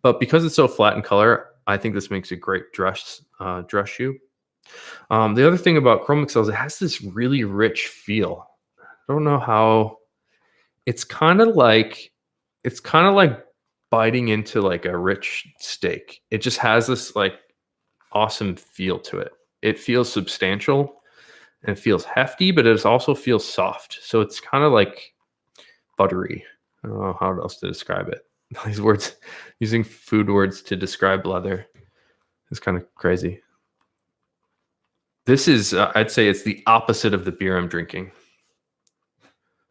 But because it's so flat in color, I think this makes a great dress shoe. The other thing about Chrome Excel is it has this really rich feel. I don't know how. It's kind of like biting into like a rich steak. It just has this like awesome feel to it. It feels substantial and it feels hefty, but it also feels soft. So it's kind of like buttery. I don't know how else to describe it. These words, using food words to describe leather is kind of crazy. This is, I'd say it's the opposite of the beer I'm drinking.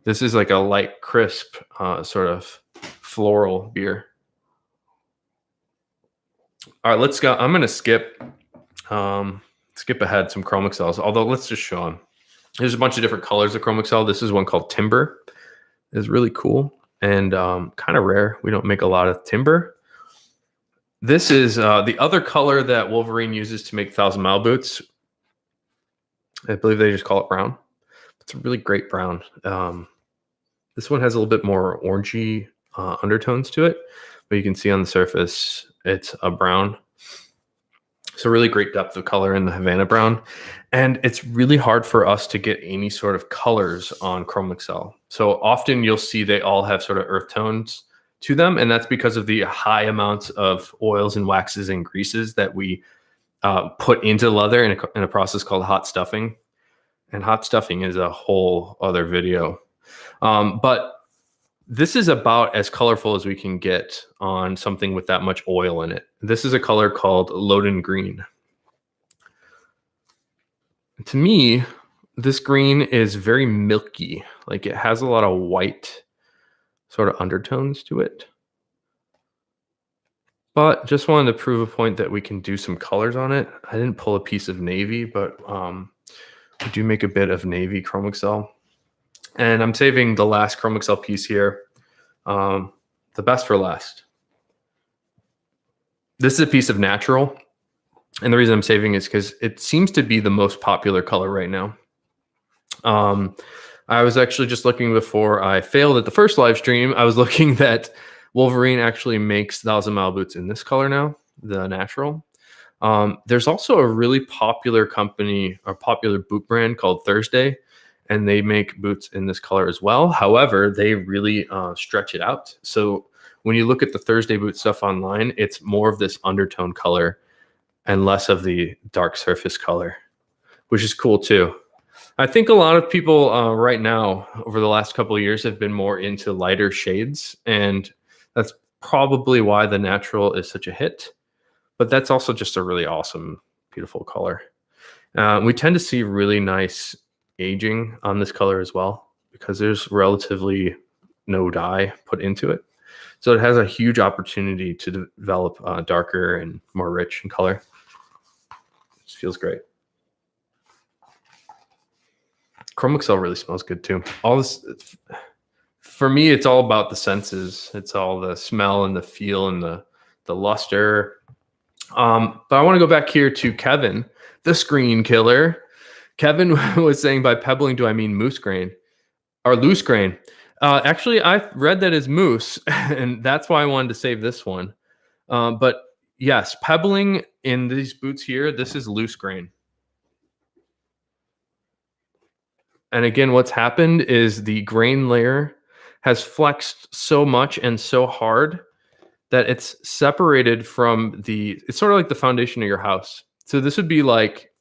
This is like a light, crisp, sort of floral beer. All right, let's go. I'm going to skip ahead some Chrome Excels, although let's just show them. There's a bunch of different colors of Chrome Excel. This is one called Timber. It's really cool and kind of rare. We don't make a lot of timber. This is the other color that Wolverine uses to make 1,000 Mile boots. I believe they just call it brown. It's a really great brown. This one has a little bit more orangey undertones to it, but you can see on the surface it's a brown. So really great depth of color in the Havana brown. And it's really hard for us to get any sort of colors on Chrome Excel. So often you'll see they all have sort of earth tones to them, and that's because of the high amounts of oils and waxes and greases that we put into leather in a process called hot stuffing. And hot stuffing is a whole other video. But this is about as colorful as we can get on something with that much oil in it. This is a color called Loden Green. To me, this green is very milky. Like it has a lot of white sort of undertones to it. But just wanted to prove a point that we can do some colors on it. I didn't pull a piece of navy, but we do make a bit of navy chrome excel. And I'm saving the last chrome excel piece here, the best for last. This is a piece of natural. And the reason I'm saving is because it seems to be the most popular color right now. I was actually just looking before I failed at the first live stream. I was looking that Wolverine actually makes 1,000 Mile boots in this color now, the natural. There's also a really popular company or popular boot brand called Thursday, and they make boots in this color as well. However, they really stretch it out. So when you look at the Thursday boot stuff online, it's more of this undertone color and less of the dark surface color, which is cool too. I think a lot of people right now over the last couple of years have been more into lighter shades, and that's probably why the natural is such a hit. But that's also just a really awesome, beautiful color. We tend to see really nice aging on this color as well because there's relatively no dye put into it. So it has a huge opportunity to develop darker and more rich in color. It just feels great. Chrome excel really smells good too. All this, for me, it's all about the senses. It's all the smell and the feel and the luster. But I want to go back here to Kevin, the screen killer. Kevin was saying, by pebbling, do I mean moose grain or loose grain? Actually, I read that as moose, and that's why I wanted to save this one. But yes, pebbling in these boots here, this is loose grain. And again, what's happened is the grain layer has flexed so much and so hard that it's separated from it's sort of like the foundation of your house. So this would be like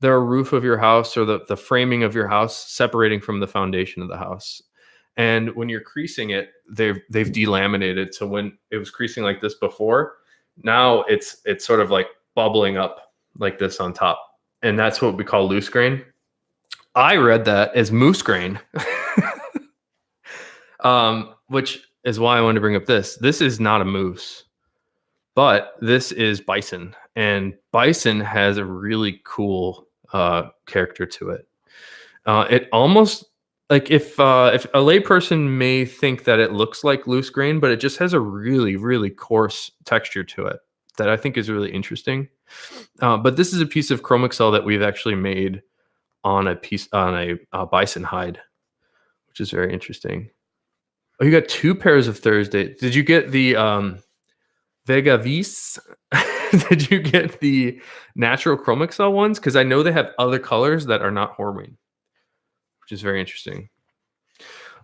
the roof of your house or the framing of your house separating from the foundation of the house. And when you're creasing it, they've delaminated. So when it was creasing like this before, now it's sort of like bubbling up like this on top. And that's what we call loose grain. I read that as moose grain, which is why I wanted to bring up this. This is not a moose, but this is bison. And bison has a really cool character to it. It almost, like if a layperson may think that it looks like loose grain, but it just has a really, really coarse texture to it that I think is really interesting. But this is a piece of chrome excel that we've actually made on a bison hide, which is very interesting. Oh, you got two pairs of Thursday. Did you get the Vega Vis? Did you get the natural chrome excel ones? Because I know they have other colors that are not Horween, which is very interesting.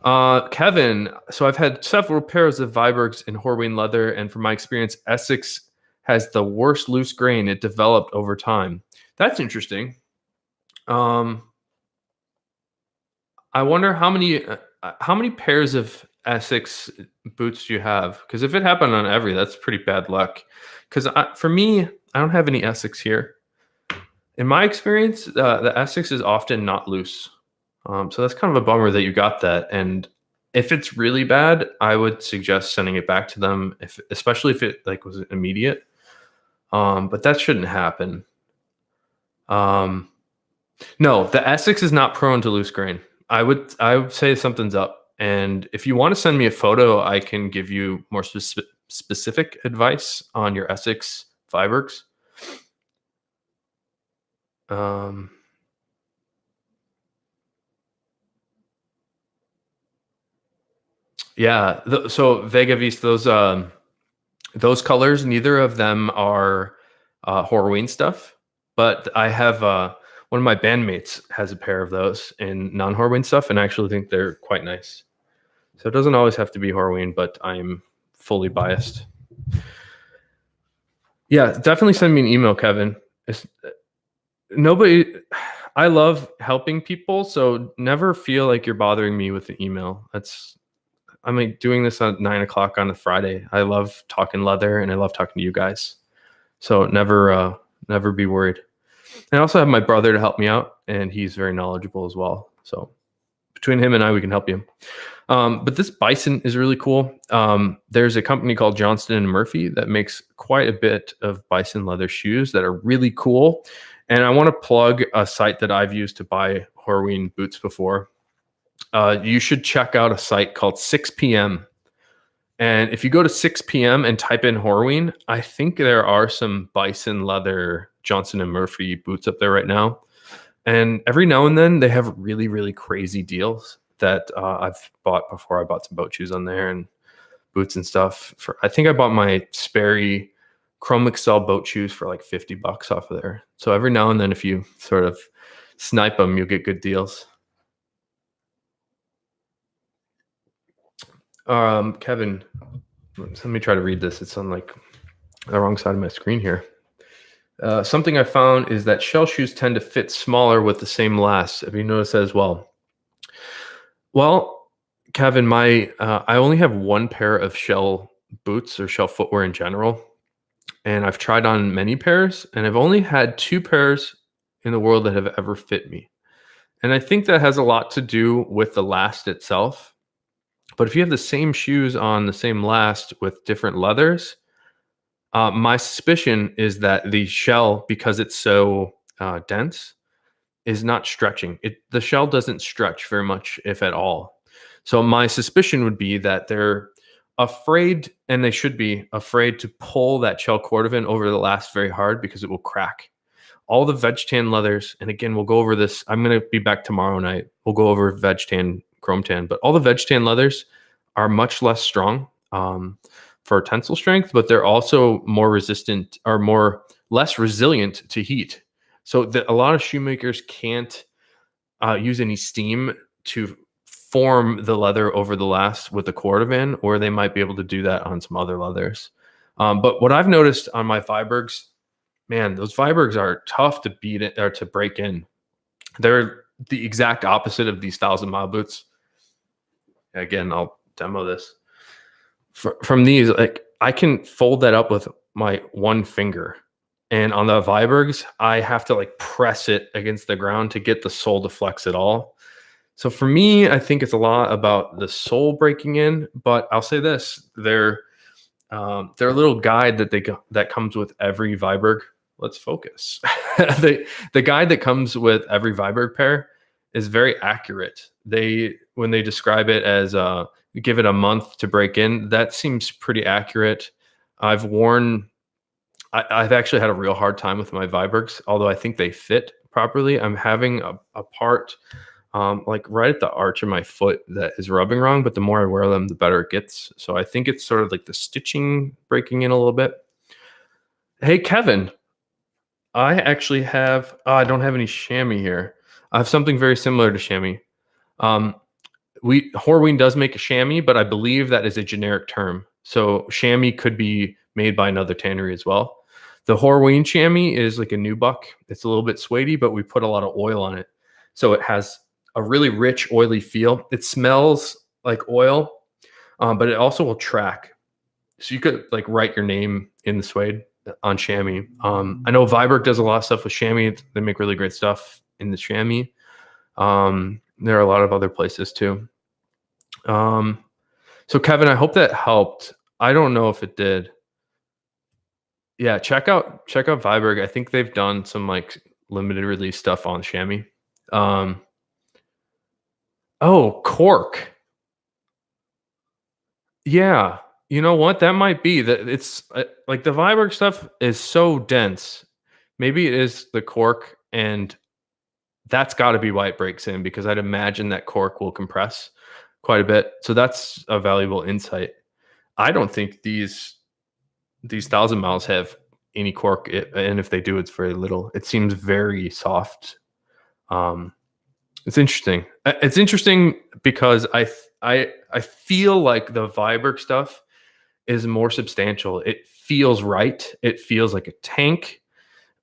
Kevin, so I've had several pairs of Vibergs in Horween leather, and from my experience, Essex has the worst loose grain. It developed over time. That's interesting. I wonder how many pairs of Essex boots do you have? Because if it happened on every, that's pretty bad luck. Because for me, I don't have any Essex here. In my experience, the Essex is often not loose. So that's kind of a bummer that you got that. And if it's really bad, I would suggest sending it back to them, especially if it was immediate. But that shouldn't happen. No, the Essex is not prone to loose grain. I would say something's up. And if you want to send me a photo, I can give you more specific advice on your Essex Vibergs. Yeah, so Vega Vis, those colors, neither of them are Horween stuff, but I have one of my bandmates has a pair of those in non-Horween stuff, and I actually think they're quite nice. So it doesn't always have to be Horween, but I'm fully biased. Yeah, definitely send me an email, Kevin. I love helping people, so never feel like you're bothering me with the email. I'm like doing this at 9 o'clock on a Friday. I love talking leather and I love talking to you guys. So never be worried. I also have my brother to help me out, and he's very knowledgeable as well. So between him and I, we can help you. But this bison is really cool. There's a company called Johnston and Murphy that makes quite a bit of bison leather shoes that are really cool. And I want to plug a site that I've used to buy Horween boots before. You should check out a site called 6 p.m. And if you go to 6 p.m. and type in Horween, I think there are some bison leather Johnston and Murphy boots up there right now. And every now and then they have really, really crazy deals that I've bought before. I bought some boat shoes on there and boots and stuff. I think I bought my Sperry Chrome Excel boat shoes for like $50 off of there. So every now and then, if you sort of snipe them, you'll get good deals. Kevin, let me try to read this. It's on like the wrong side of my screen here. Something I found is that shell shoes tend to fit smaller with the same last. Have you noticed that as well? Well, Kevin, I only have one pair of shell boots or shell footwear in general, and I've tried on many pairs, and I've only had 2 pairs in the world that have ever fit me. And I think that has a lot to do with the last itself. But if you have the same shoes on the same last with different leathers, my suspicion is that the shell, because it's so dense, is not stretching. The shell doesn't stretch very much, if at all. So my suspicion would be that they're afraid, and they should be afraid, to pull that shell cordovan over the last very hard because it will crack. All the veg tan leathers, and again, we'll go over this. I'm going to be back tomorrow night. We'll go over veg tan, chrome tan, but all the veg tan leathers are much less strong for tensile strength, but they're also more resistant or less resilient to heat. So a lot of shoemakers can't use any steam to form the leather over the last with the cordovan, or they might be able to do that on some other leathers. But what I've noticed on my Vibergs, man, those Vibergs are tough to beat it or to break in. They're the exact opposite of these 1,000-mile boots. Again, I'll demo this. From these, like, I can fold that up with my one finger. And on the Vibergs, I have to like press it against the ground to get the sole to flex at all. So for me, I think it's a lot about the sole breaking in. But I'll say this: they're a little guide that comes with every Viberg. Let's focus. The guide that comes with every Viberg pair is very accurate. When they describe it as give it a month to break in, that seems pretty accurate. I've actually had a real hard time with my Vibergs, although I think they fit properly. I'm having a part like right at the arch of my foot that is rubbing wrong, but the more I wear them, the better it gets. So I think it's sort of like the stitching breaking in a little bit. Hey, Kevin, I actually have, I don't have any chamois here. I have something very similar to chamois. Horween does make a chamois, but I believe that is a generic term. So chamois could be made by another tannery as well. The Horween chamois is like a nubuck. It's a little bit suede, but we put a lot of oil on it. So it has a really rich, oily feel. It smells like oil, but it also will track. So you could like write your name in the suede on chamois. I know Viberg does a lot of stuff with chamois. They make really great stuff in the chamois. There are a lot of other places too. So Kevin, I hope that helped. I don't know if it did. Yeah, check out Viberg. I think they've done some like limited release stuff on chamois. Oh, cork. Yeah, you know what? That might be that. It's like the Viberg stuff is so dense. Maybe it is the cork, and that's got to be why it breaks in, because I'd imagine that cork will compress quite a bit. So that's a valuable insight. I don't think these 1,000 miles have any cork, and if they do, it's very little. It seems very soft. It's interesting. It's interesting because I feel like the Viberg stuff is more substantial. It feels right. It feels like a tank.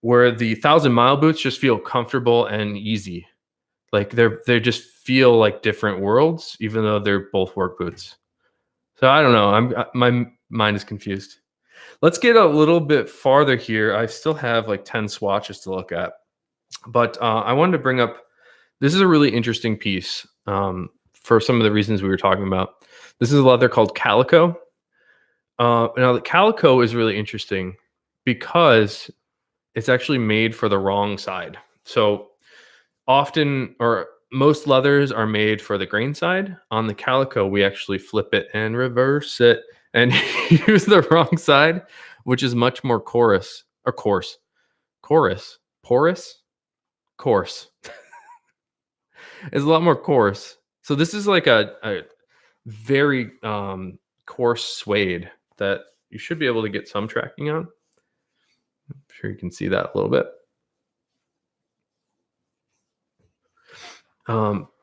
where the 1,000 Mile boots just feel comfortable and easy. Like they just feel like different worlds, even though they're both work boots. So I don't know. My mind is confused. Let's get a little bit farther here. I still have like 10 swatches to look at, but I wanted to bring up. This is a really interesting piece for some of the reasons we were talking about. This is a leather called Calico. Now the Calico is really interesting because it's actually made for the wrong side. So often, or most leathers are made for the grain side. On the Calico, we actually flip it and reverse it and use the wrong side, which is much more coarse. It's a lot more coarse. So this is like a very coarse suede that you should be able to get some tracking on. I'm sure you can see that a little bit.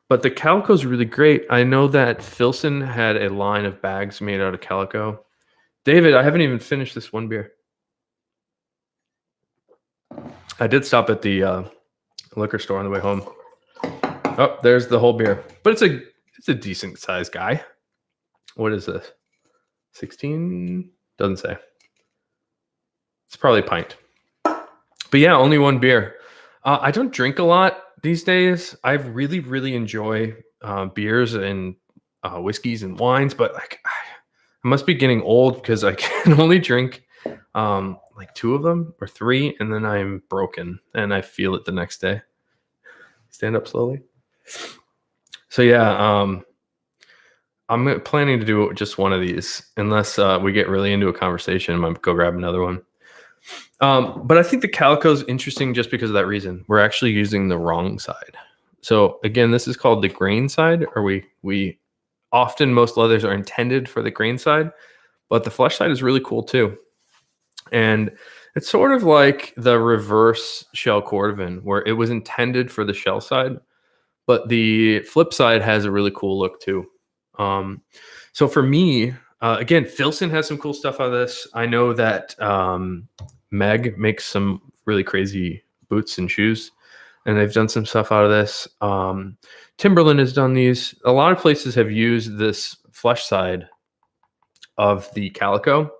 But the Calico is really great. I know that Filson had a line of bags made out of Calico. David, I haven't even finished this one beer. I did stop at the liquor store on the way home. Oh, there's the whole beer. But it's a decent sized guy. What is this? 16? Doesn't say. It's probably a pint. But yeah, only one beer. I don't drink a lot these days. I really, really enjoy beers and whiskeys and wines, but like I must be getting old because I can only drink like 2 of them or 3, and then I'm broken and I feel it the next day. Stand up slowly. So yeah, I'm planning to do just one of these unless we get really into a conversation. I might go grab another one. But I think the Calico is interesting just because of that reason. We're actually using the wrong side. So again, this is called the grain side, or we often, most leathers are intended for the grain side, but the flesh side is really cool too. And it's sort of like the reverse shell cordovan, where it was intended for the shell side, but the flip side has a really cool look too. So for me, again, Filson has some cool stuff out of this. I know that Meg makes some really crazy boots and shoes, and they've done some stuff out of this. Timberland has done these. A lot of places have used this flesh side of the Calico.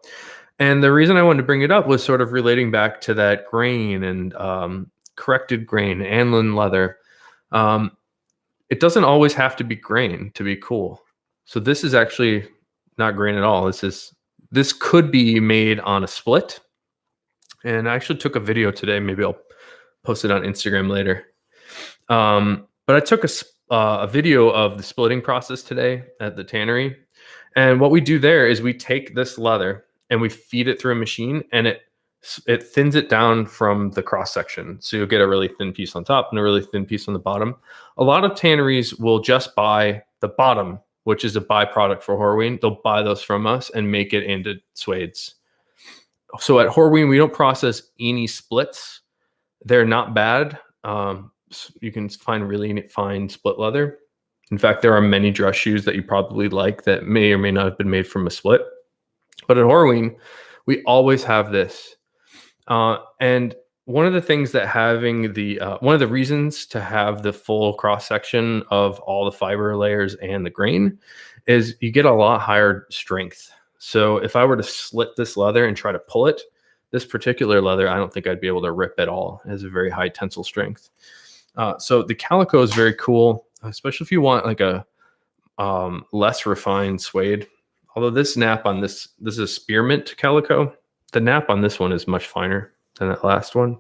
And the reason I wanted to bring it up was sort of relating back to that grain and corrected grain, Anlin leather. It doesn't always have to be grain to be cool. So this is actually not grain at all. This could be made on a split. And I actually took a video today. Maybe I'll post it on Instagram later. But I took a video of the splitting process today at the tannery. And what we do there is we take this leather and we feed it through a machine, and it thins it down from the cross section. So you'll get a really thin piece on top and a really thin piece on the bottom. A lot of tanneries will just buy the bottom, which is a byproduct for Horween. They'll buy those from us and make it into suedes. So at Horween, we don't process any splits. They're not bad. You can find really fine split leather. In fact, there are many dress shoes that you probably like that may or may not have been made from a split. But at Horween, we always have this. And one of the things that having one of the reasons to have the full cross section of all the fiber layers and the grain is you get a lot higher strength. So if I were to slit this leather and try to pull it, this particular leather, I don't think I'd be able to rip at all. It has a very high tensile strength. So the Calico is very cool, especially if you want like a less refined suede. Although this nap on this is a spearmint Calico. The nap on this one is much finer than that last one.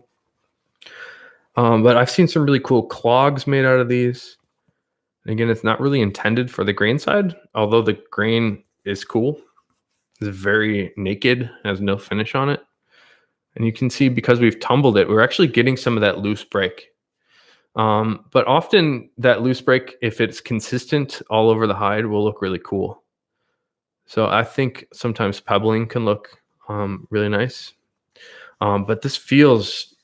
But I've seen some really cool clogs made out of these. And again, it's not really intended for the grain side, although the grain is cool. It's very naked, has no finish on it. And you can see because we've tumbled it, we're actually getting some of that loose break. But often that loose break, if it's consistent all over the hide, will look really cool. So I think sometimes pebbling can look really nice. But this feels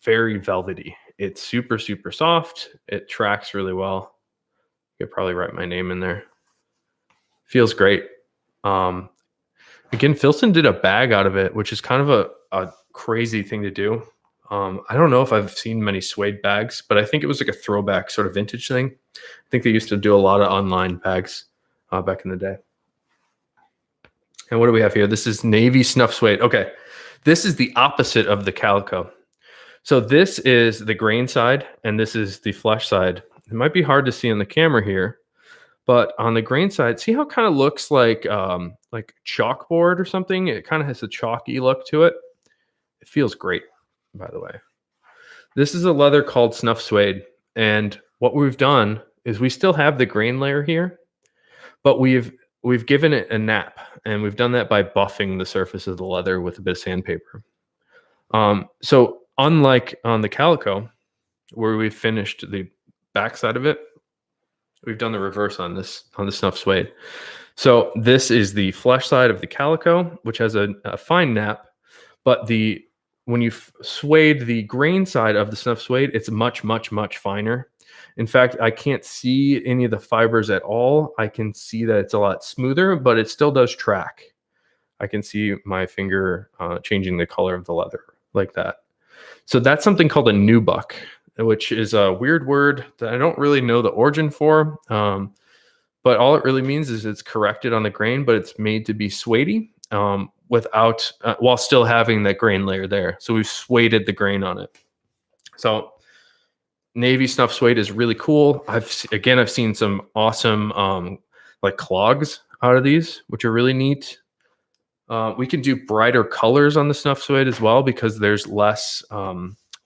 very velvety. It's super, super soft. It tracks really well. You could probably write my name in there. Feels great. Again, Filson did a bag out of it, which is kind of a crazy thing to do. I don't know if I've seen many suede bags, but I think it was like a throwback sort of vintage thing. I think they used to do a lot of online bags back in the day. And what do we have here? This is navy snuff suede. Okay, this is the opposite of the calico. So this is the grain side, and this is the flesh side. It might be hard to see on the camera here, but on the grain side, see how it kind of looks like chalkboard or something? It kind of has a chalky look to it. It feels great, by the way. This is a leather called snuff suede, and what we've done is we still have the grain layer here, but we've given it a nap, and we've done that by buffing the surface of the leather with a bit of sandpaper. So unlike on the calico, where we've finished the backside of it, we've done the reverse on this, on the snuff suede. So this is the flesh side of the calico, which has a fine nap, but when you suede the grain side of the snuff suede, it's much, much, much finer. In fact, I can't see any of the fibers at all. I can see that it's a lot smoother, but it still does track. I can see my finger changing the color of the leather like that. So that's something called a nubuck, which is a weird word that I don't really know the origin for. But all it really means is it's corrected on the grain, but it's made to be suedey without while still having that grain layer there. So we've sueded the grain on it. So navy snuff suede is really cool. I've seen some awesome like clogs out of these, which are really neat. We can do brighter colors on the snuff suede as well because there's less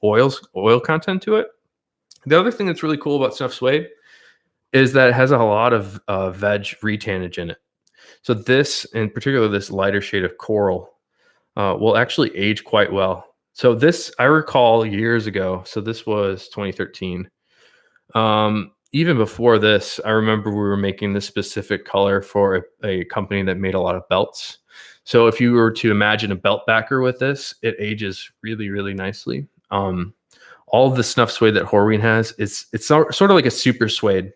oil content to it. The other thing that's really cool about snuff suede is that it has a lot of veg retannage in it. So this, in particular, this lighter shade of coral, will actually age quite well. So this, I recall years ago, so this was 2013. Even before this, I remember we were making this specific color for a company that made a lot of belts. So if you were to imagine a belt backer with this, it ages really, really nicely. All of the snuff suede that Horween has, it's sort of like a super suede.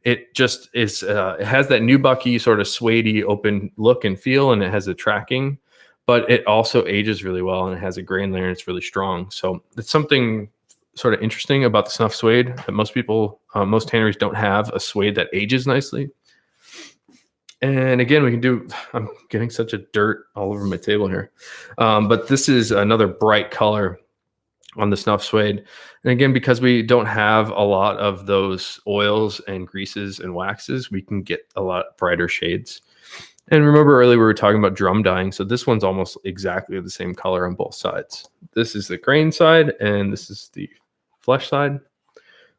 It just is, it has that nubucky sort of suede open look and feel, and it has a tracking, but it also ages really well, and it has a grain layer, and it's really strong. So it's something sort of interesting about the snuff suede that most people, most tanneries don't have a suede that ages nicely. And again, we can do, I'm getting such a dirt all over my table here. But this is another bright color on the snuff suede. And again, because we don't have a lot of those oils and greases and waxes, we can get a lot brighter shades. And remember earlier we were talking about drum dyeing. So this one's almost exactly the same color on both sides. This is the grain side and this is the flesh side.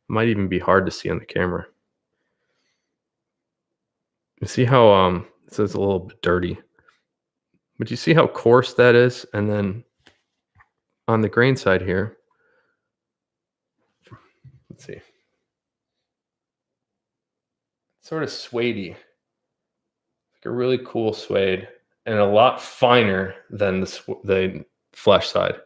Might even be hard to see on the camera. You see how it says a little bit dirty, but you see how coarse that is? And then on the grain side here, let's see, it's sort of suedey, like a really cool suede, and a lot finer than the flesh side.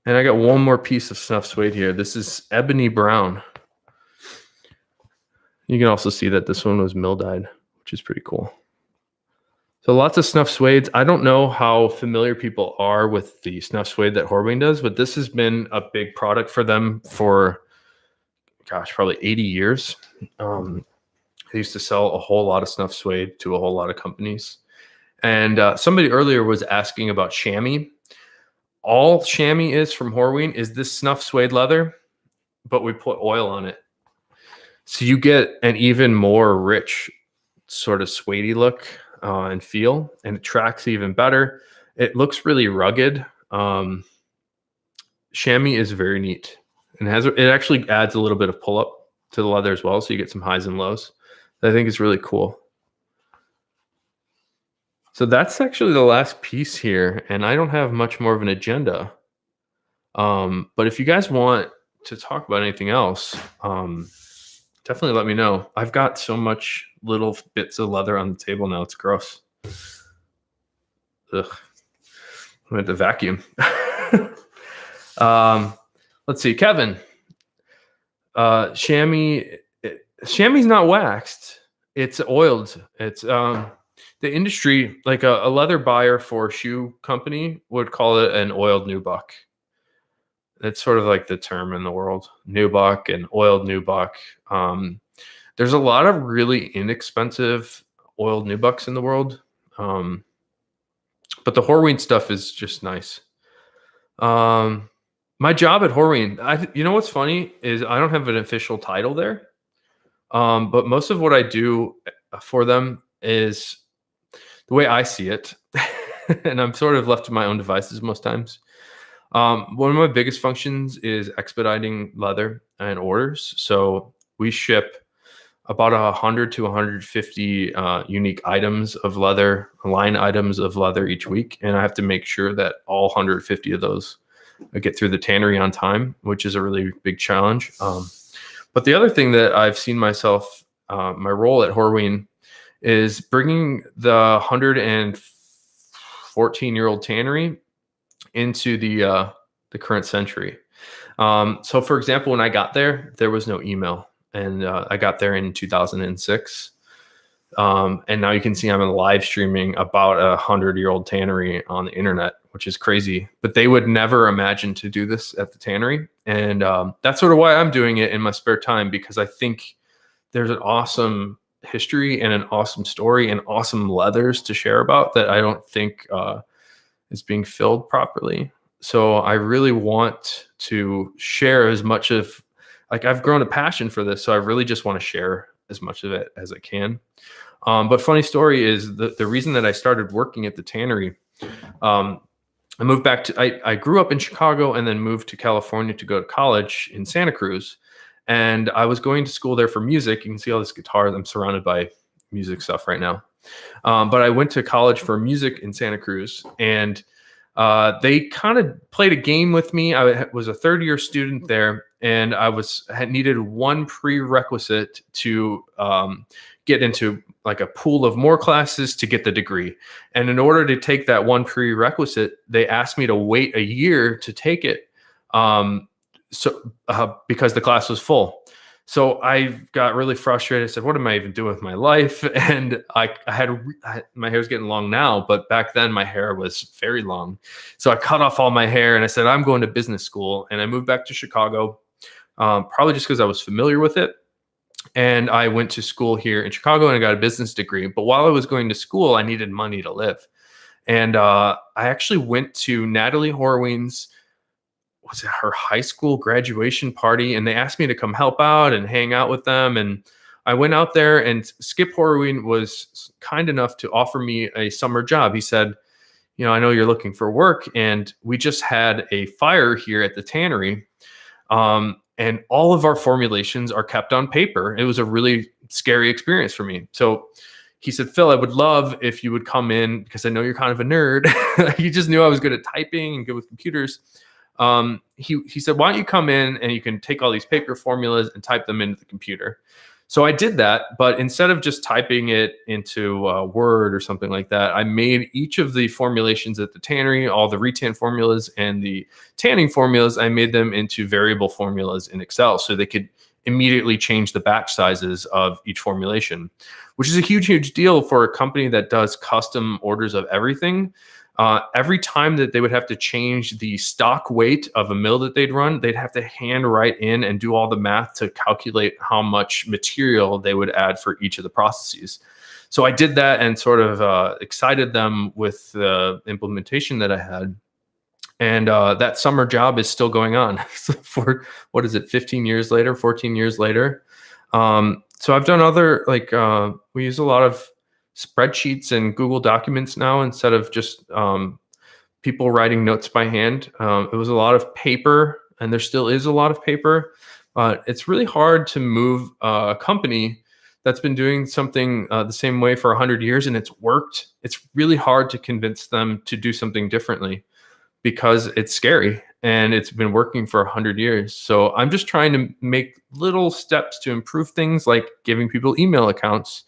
And I got one more piece of snuff suede here. This is ebony brown. You can also see that this one was mill dyed, which is pretty cool. So lots of snuff suedes. I don't know how familiar people are with the snuff suede that Horween does, but this has been a big product for them for, gosh, probably 80 years. They used to sell a whole lot of snuff suede to a whole lot of companies. And somebody earlier was asking about chamois. All chamois is from Horween is this snuff suede leather, but we put oil on it. So you get an even more rich sort of suede look and feel, and it tracks even better. It looks really rugged. Chamois is very neat, and it actually adds a little bit of pull up to the leather as well, so you get some highs and lows. I think is really cool. So that's actually the last piece here, and I don't have much more of an agenda. But if you guys want to talk about anything else, definitely let me know. I've got so much little bits of leather on the table now. It's gross. Ugh. I'm going to vacuum. Let's see. Kevin. Chamois. Chamois is not waxed. It's oiled. It's the industry, like a leather buyer for a shoe company would call it an oiled nubuck. It's sort of like the term in the world, nubuck and oiled nubuck. There's a lot of really inexpensive oiled nubucks in the world. But the Horween stuff is just nice. My job at Horween, you know what's funny is I don't have an official title there. But most of what I do for them is the way I see it. And I'm sort of left to my own devices most times. One of my biggest functions is expediting leather and orders. So we ship about 100 to 150 unique items of leather, line items of leather each week. And I have to make sure that all 150 of those get through the tannery on time, which is a really big challenge. But the other thing that I've seen myself, my role at Horween is bringing the 114-year-old tannery into the current century. So for example, when I got there, there was no email. And I got there in 2006. And now you can see I'm live streaming about a 100-year-old tannery on the internet, which is crazy. But they would never imagine to do this at the tannery. And that's sort of why I'm doing it in my spare time, because I think there's an awesome history and an awesome story and awesome leathers to share about that I don't think is being filled properly. So I really want to share as much of, like, I've grown a passion for this, so I really just want to share as much of it as I can. But funny story is the reason that I started working at the tannery, I moved back to, I grew up in Chicago and then moved to California to go to college in Santa Cruz. And I was going to school there for music. You can see all this guitar. I'm surrounded by music stuff right now. But I went to college for music in Santa Cruz, and they kind of played a game with me. I was a third-year student there, and I had needed one prerequisite to get into like a pool of more classes to get the degree. And in order to take that one prerequisite, they asked me to wait a year to take it, because the class was full. So I got really frustrated. I said, what am I even doing with my life? And I had my hair's getting long now, but back then my hair was very long. So I cut off all my hair and I said, I'm going to business school. And I moved back to Chicago, probably just because I was familiar with it. And I went to school here in Chicago and I got a business degree. But while I was going to school, I needed money to live. And I actually went to Natalie Horween's, was it her high school graduation party, and they asked me to come help out and hang out with them. And I went out there, and Skip Horween was kind enough to offer me a summer job. He said, you know, I know you're looking for work, and we just had a fire here at the tannery. And all of our formulations are kept on paper. It was a really scary experience for me. So he said, Phil, I would love if you would come in, because I know you're kind of a nerd. He just knew I was good at typing and good with computers. He said, why don't you come in and you can take all these paper formulas and type them into the computer. So I did that, but instead of just typing it into Word or something like that, I made each of the formulations at the tannery, all the retan formulas and the tanning formulas, I made them into variable formulas in Excel so they could immediately change the batch sizes of each formulation, which is a huge, huge deal for a company that does custom orders of everything. Every time that they would have to change the stock weight of a mill that they'd run, they'd have to hand write in and do all the math to calculate how much material they would add for each of the processes. So I did that and sort of excited them with the implementation that I had. And that summer job is still going on for, 15 years later, 14 years later. So I've done other, we use a lot of spreadsheets and Google Documents now instead of just people writing notes by hand. It was a lot of paper, and there still is a lot of paper. It's really hard to move a company that's been doing something the same way for 100 years and it's worked. It's really hard to convince them to do something differently because it's scary and it's been working for 100 years. So I'm just trying to make little steps to improve things, like giving people email accounts.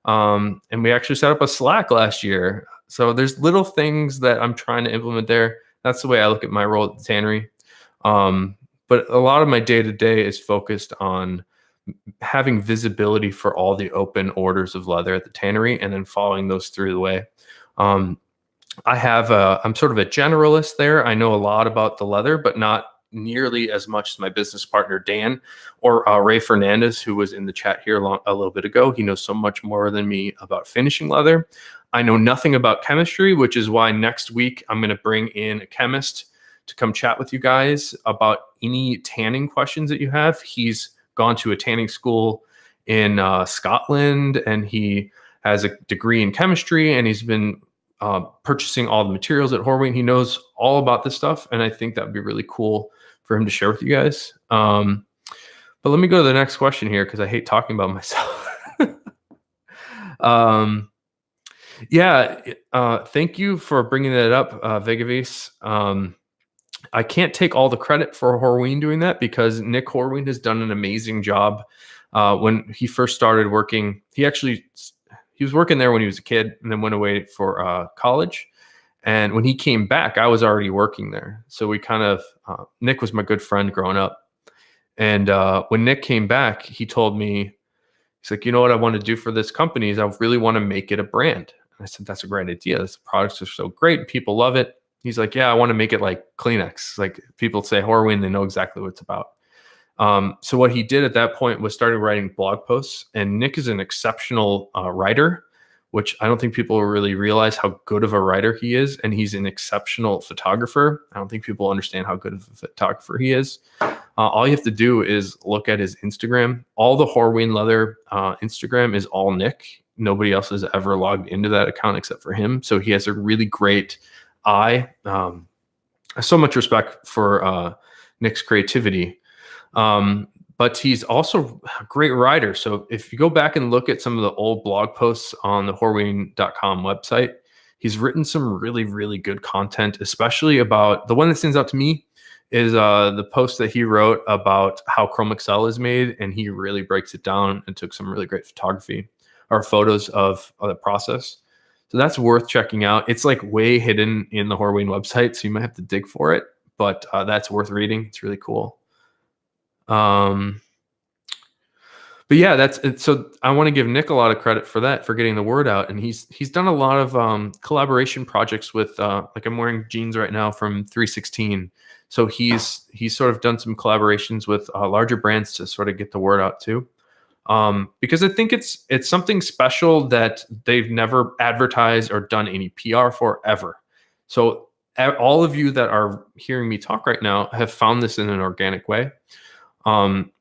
And we actually set up a Slack last year. So there's little things that I'm trying to implement there. That's the way I look at my role at the tannery. But a lot of my day-to-day is focused on having visibility for all the open orders of leather at the tannery and then following those through the way. I'm sort of a generalist there. I know a lot about the leather, but not nearly as much as my business partner, Dan, or Ray Fernandez, who was in the chat here a little bit ago. He knows so much more than me about finishing leather. I know nothing about chemistry, which is why next week I'm going to bring in a chemist to come chat with you guys about any tanning questions that you have. He's gone to a tanning school in Scotland, and he has a degree in chemistry, and he's been purchasing all the materials at Horween. He knows all about this stuff, and I think that would be really cool for him to share with you guys. But let me go to the next question here because I hate talking about myself. Thank you for bringing that up, Vegavis. I can't take all the credit for Horween doing that because Nick Horween has done an amazing job. When he first started working, he was working there when he was a kid and then went away for college. And when he came back, I was already working there. So we kind of, Nick was my good friend growing up. And when Nick came back, he told me, he's like, you know what I want to do for this company is I really want to make it a brand. And I said, that's a great idea. The products are so great. People love it. He's like, yeah, I want to make it like Kleenex. Like people say Horween, they know exactly what it's about. So what he did at that point was started writing blog posts. And Nick is an exceptional writer, which I don't think people really realize how good of a writer he is. And he's an exceptional photographer. I don't think people understand how good of a photographer he is. All you have to do is look at his Instagram. All the Horween Leather Instagram is all Nick. Nobody else has ever logged into that account except for him. So he has a really great eye. So much respect for Nick's creativity. But he's also a great writer. So if you go back and look at some of the old blog posts on the Horween.com website, he's written some really, really good content, especially about the one that stands out to me is the post that he wrote about how Chrome Excel is made. And he really breaks it down and took some really great photography or photos of the process. So that's worth checking out. It's like way hidden in the Horween website, so you might have to dig for it, but that's worth reading. It's really cool. But yeah, that's it. So I want to give Nick a lot of credit for that, for getting the word out. And he's done a lot of collaboration projects with like I'm wearing jeans right now from 316. So he's sort of done some collaborations with larger brands to sort of get the word out too. Because I think it's something special that they've never advertised or done any PR for ever. So all of you that are hearing me talk right now have found this in an organic way,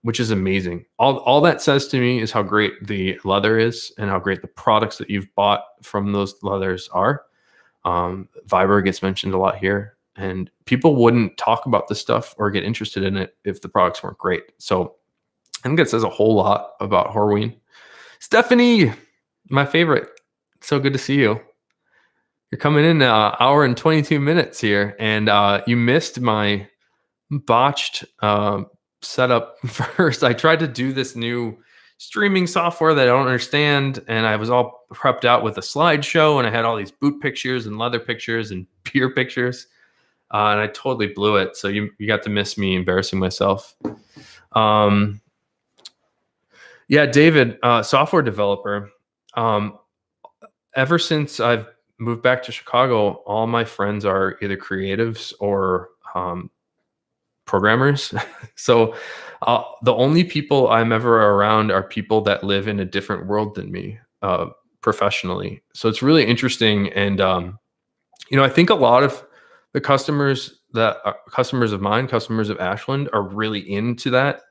which is amazing. All that says to me is how great the leather is and how great the products that you've bought from those leathers are. Viber gets mentioned a lot here, and people wouldn't talk about this stuff or get interested in it if the products weren't great. So I think it says a whole lot about Horween. Stephanie, my favorite. So good to see you. You're coming in an hour and 22 minutes here, and you missed my botched setup first. I tried to do this new streaming software that I don't understand, and I was all prepped out with a slideshow, and I had all these boot pictures and leather pictures and beer pictures, and I totally blew it. So you got to miss me embarrassing myself. Yeah, David, software developer. Ever since I've moved back to Chicago, all my friends are either creatives or programmers. So the only people I'm ever around are people that live in a different world than me professionally. So it's really interesting. And, I think a lot of the customers that are customers of mine, customers of Ashland, are really into that.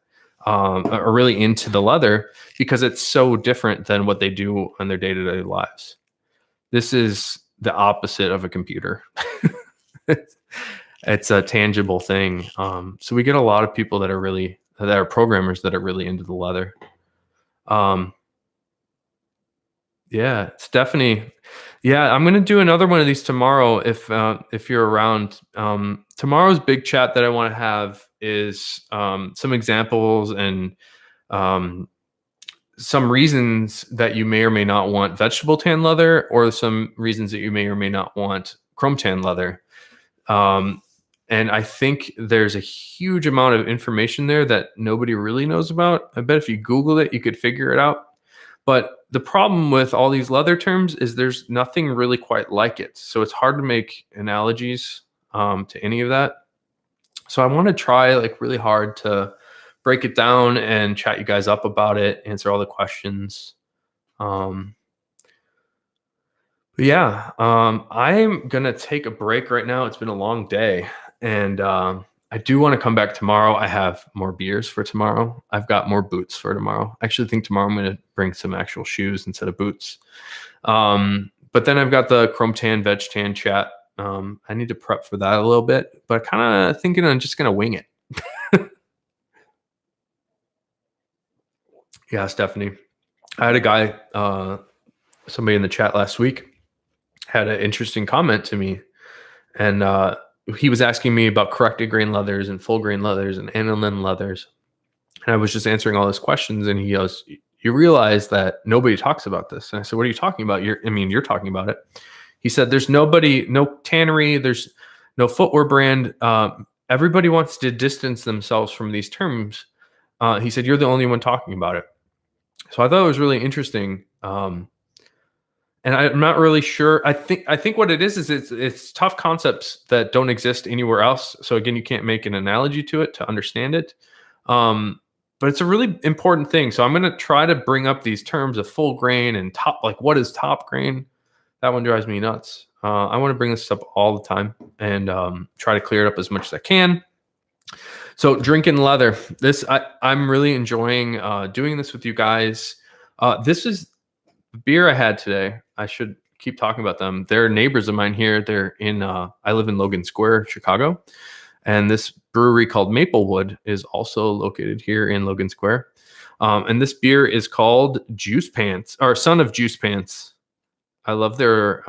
Are really into the leather because it's so different than what they do in their day-to-day lives. This is the opposite of a computer. It's a tangible thing. So we get a lot of people that are programmers that are really into the leather. Yeah, Stephanie. Yeah, I'm gonna do another one of these tomorrow if you're around. Tomorrow's big chat that I want to have is some examples and some reasons that you may or may not want vegetable tan leather, or some reasons that you may or may not want chrome tan leather. And I think there's a huge amount of information there that nobody really knows about. I bet if you Google it, you could figure it out. But the problem with all these leather terms is there's nothing really quite like it. So it's hard to make analogies to any of that. So I want to try like really hard to break it down and chat you guys up about it, answer all the questions. But yeah, I'm gonna take a break right now. It's been a long day, and I do want to come back tomorrow. I have more beers for tomorrow. I've got more boots for tomorrow. I actually think tomorrow I'm gonna bring some actual shoes instead of boots. But then I've got the chrome tan, veg tan chat. I need to prep for that a little bit, but kind of thinking I'm just gonna wing it. Yeah, Stephanie. I had a guy, somebody in the chat last week had an interesting comment to me, and he was asking me about corrected grain leathers and full grain leathers and aniline leathers, and I was just answering all his questions, and he goes, "You realize that nobody talks about this?" And I said, "What are you talking about? You're talking about it." He said, "There's nobody, no tannery, there's no footwear brand. Everybody wants to distance themselves from these terms." He said, "You're the only one talking about it." So I thought it was really interesting. And I'm not really sure. I think what it is it's tough concepts that don't exist anywhere else. So again, you can't make an analogy to it to understand it. But it's a really important thing. So I'm going to try to bring up these terms of full grain and top, like what is top grain? That one drives me nuts. I want to bring this up all the time and try to clear it up as much as I can. So drinking leather, I'm really enjoying doing this with you guys. This is the beer I had today. I should keep talking about them. They're neighbors of mine here. They're in, I live in Logan Square, Chicago. And this brewery called Maplewood is also located here in Logan Square. And this beer is called Juice Pants, or Son of Juice Pants. I love their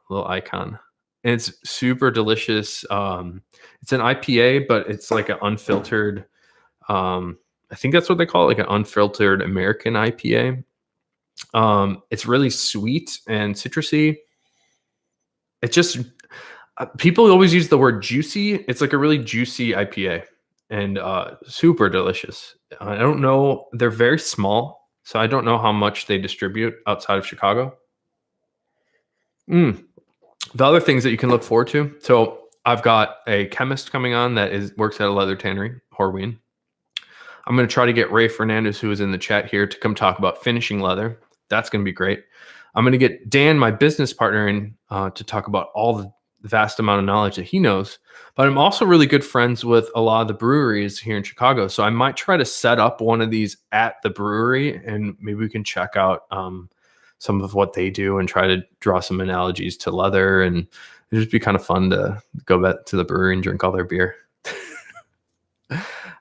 little icon. And it's super delicious. It's an IPA, but it's like an unfiltered, I think that's what they call it, like an unfiltered American IPA. It's really sweet and citrusy. It just people always use the word juicy. It's like a really juicy IPA and super delicious. I don't know. They're very small, so I don't know how much they distribute outside of Chicago. The other things that you can look forward to. So I've got a chemist coming on that works at a leather tannery, Horween. I'm going to try to get Ray Fernandez, who is in the chat here, to come talk about finishing leather. That's going to be great. I'm going to get Dan, my business partner, in to talk about all the vast amount of knowledge that he knows. But I'm also really good friends with a lot of the breweries here in Chicago. So I might try to set up one of these at the brewery, and maybe we can check out some of what they do and try to draw some analogies to leather. And it'd just be kind of fun to go back to the brewery and drink all their beer.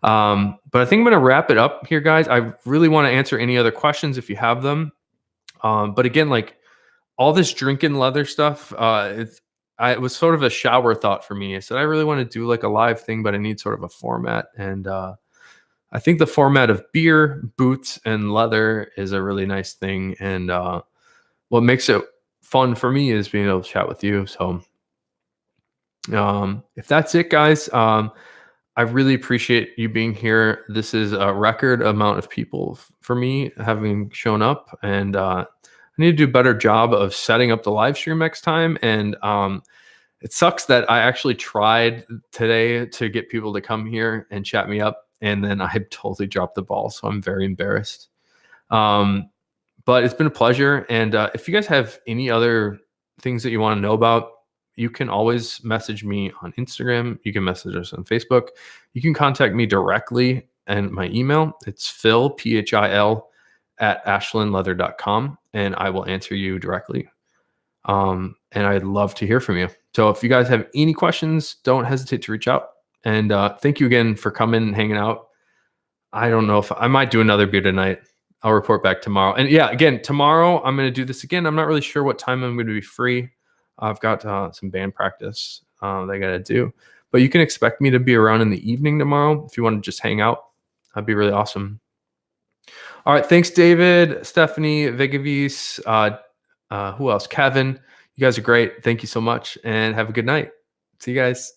But I think I'm going to wrap it up here, guys. I really want to answer any other questions if you have them. But again, like all this drinking leather stuff, it was sort of a shower thought for me. I said, I really want to do like a live thing, but I need sort of a format. And I think the format of beer, boots, and leather is a really nice thing. And what makes it fun for me is being able to chat with you. So if that's it, guys, I really appreciate you being here. This is a record amount of people for me having shown up, and I need to do a better job of setting up the live stream next time. And it sucks that I actually tried today to get people to come here and chat me up, and then I totally dropped the ball. So I'm very embarrassed. But it's been a pleasure. And if you guys have any other things that you want to know about, you can always message me on Instagram. You can message us on Facebook. You can contact me directly, and my email, it's Phil, PHIL, at ashlandleather.com, and I will answer you directly. And I'd love to hear from you. So if you guys have any questions, don't hesitate to reach out. And thank you again for coming and hanging out. I don't know if I might do another beer tonight. I'll report back tomorrow. And yeah, again, tomorrow I'm going to do this again. I'm not really sure what time I'm going to be free. I've got some band practice that I got to do. But you can expect me to be around in the evening tomorrow if you want to just hang out. That'd be really awesome. All right. Thanks, David, Stephanie, Vegavis, who else? Kevin. You guys are great. Thank you so much, and have a good night. See you guys.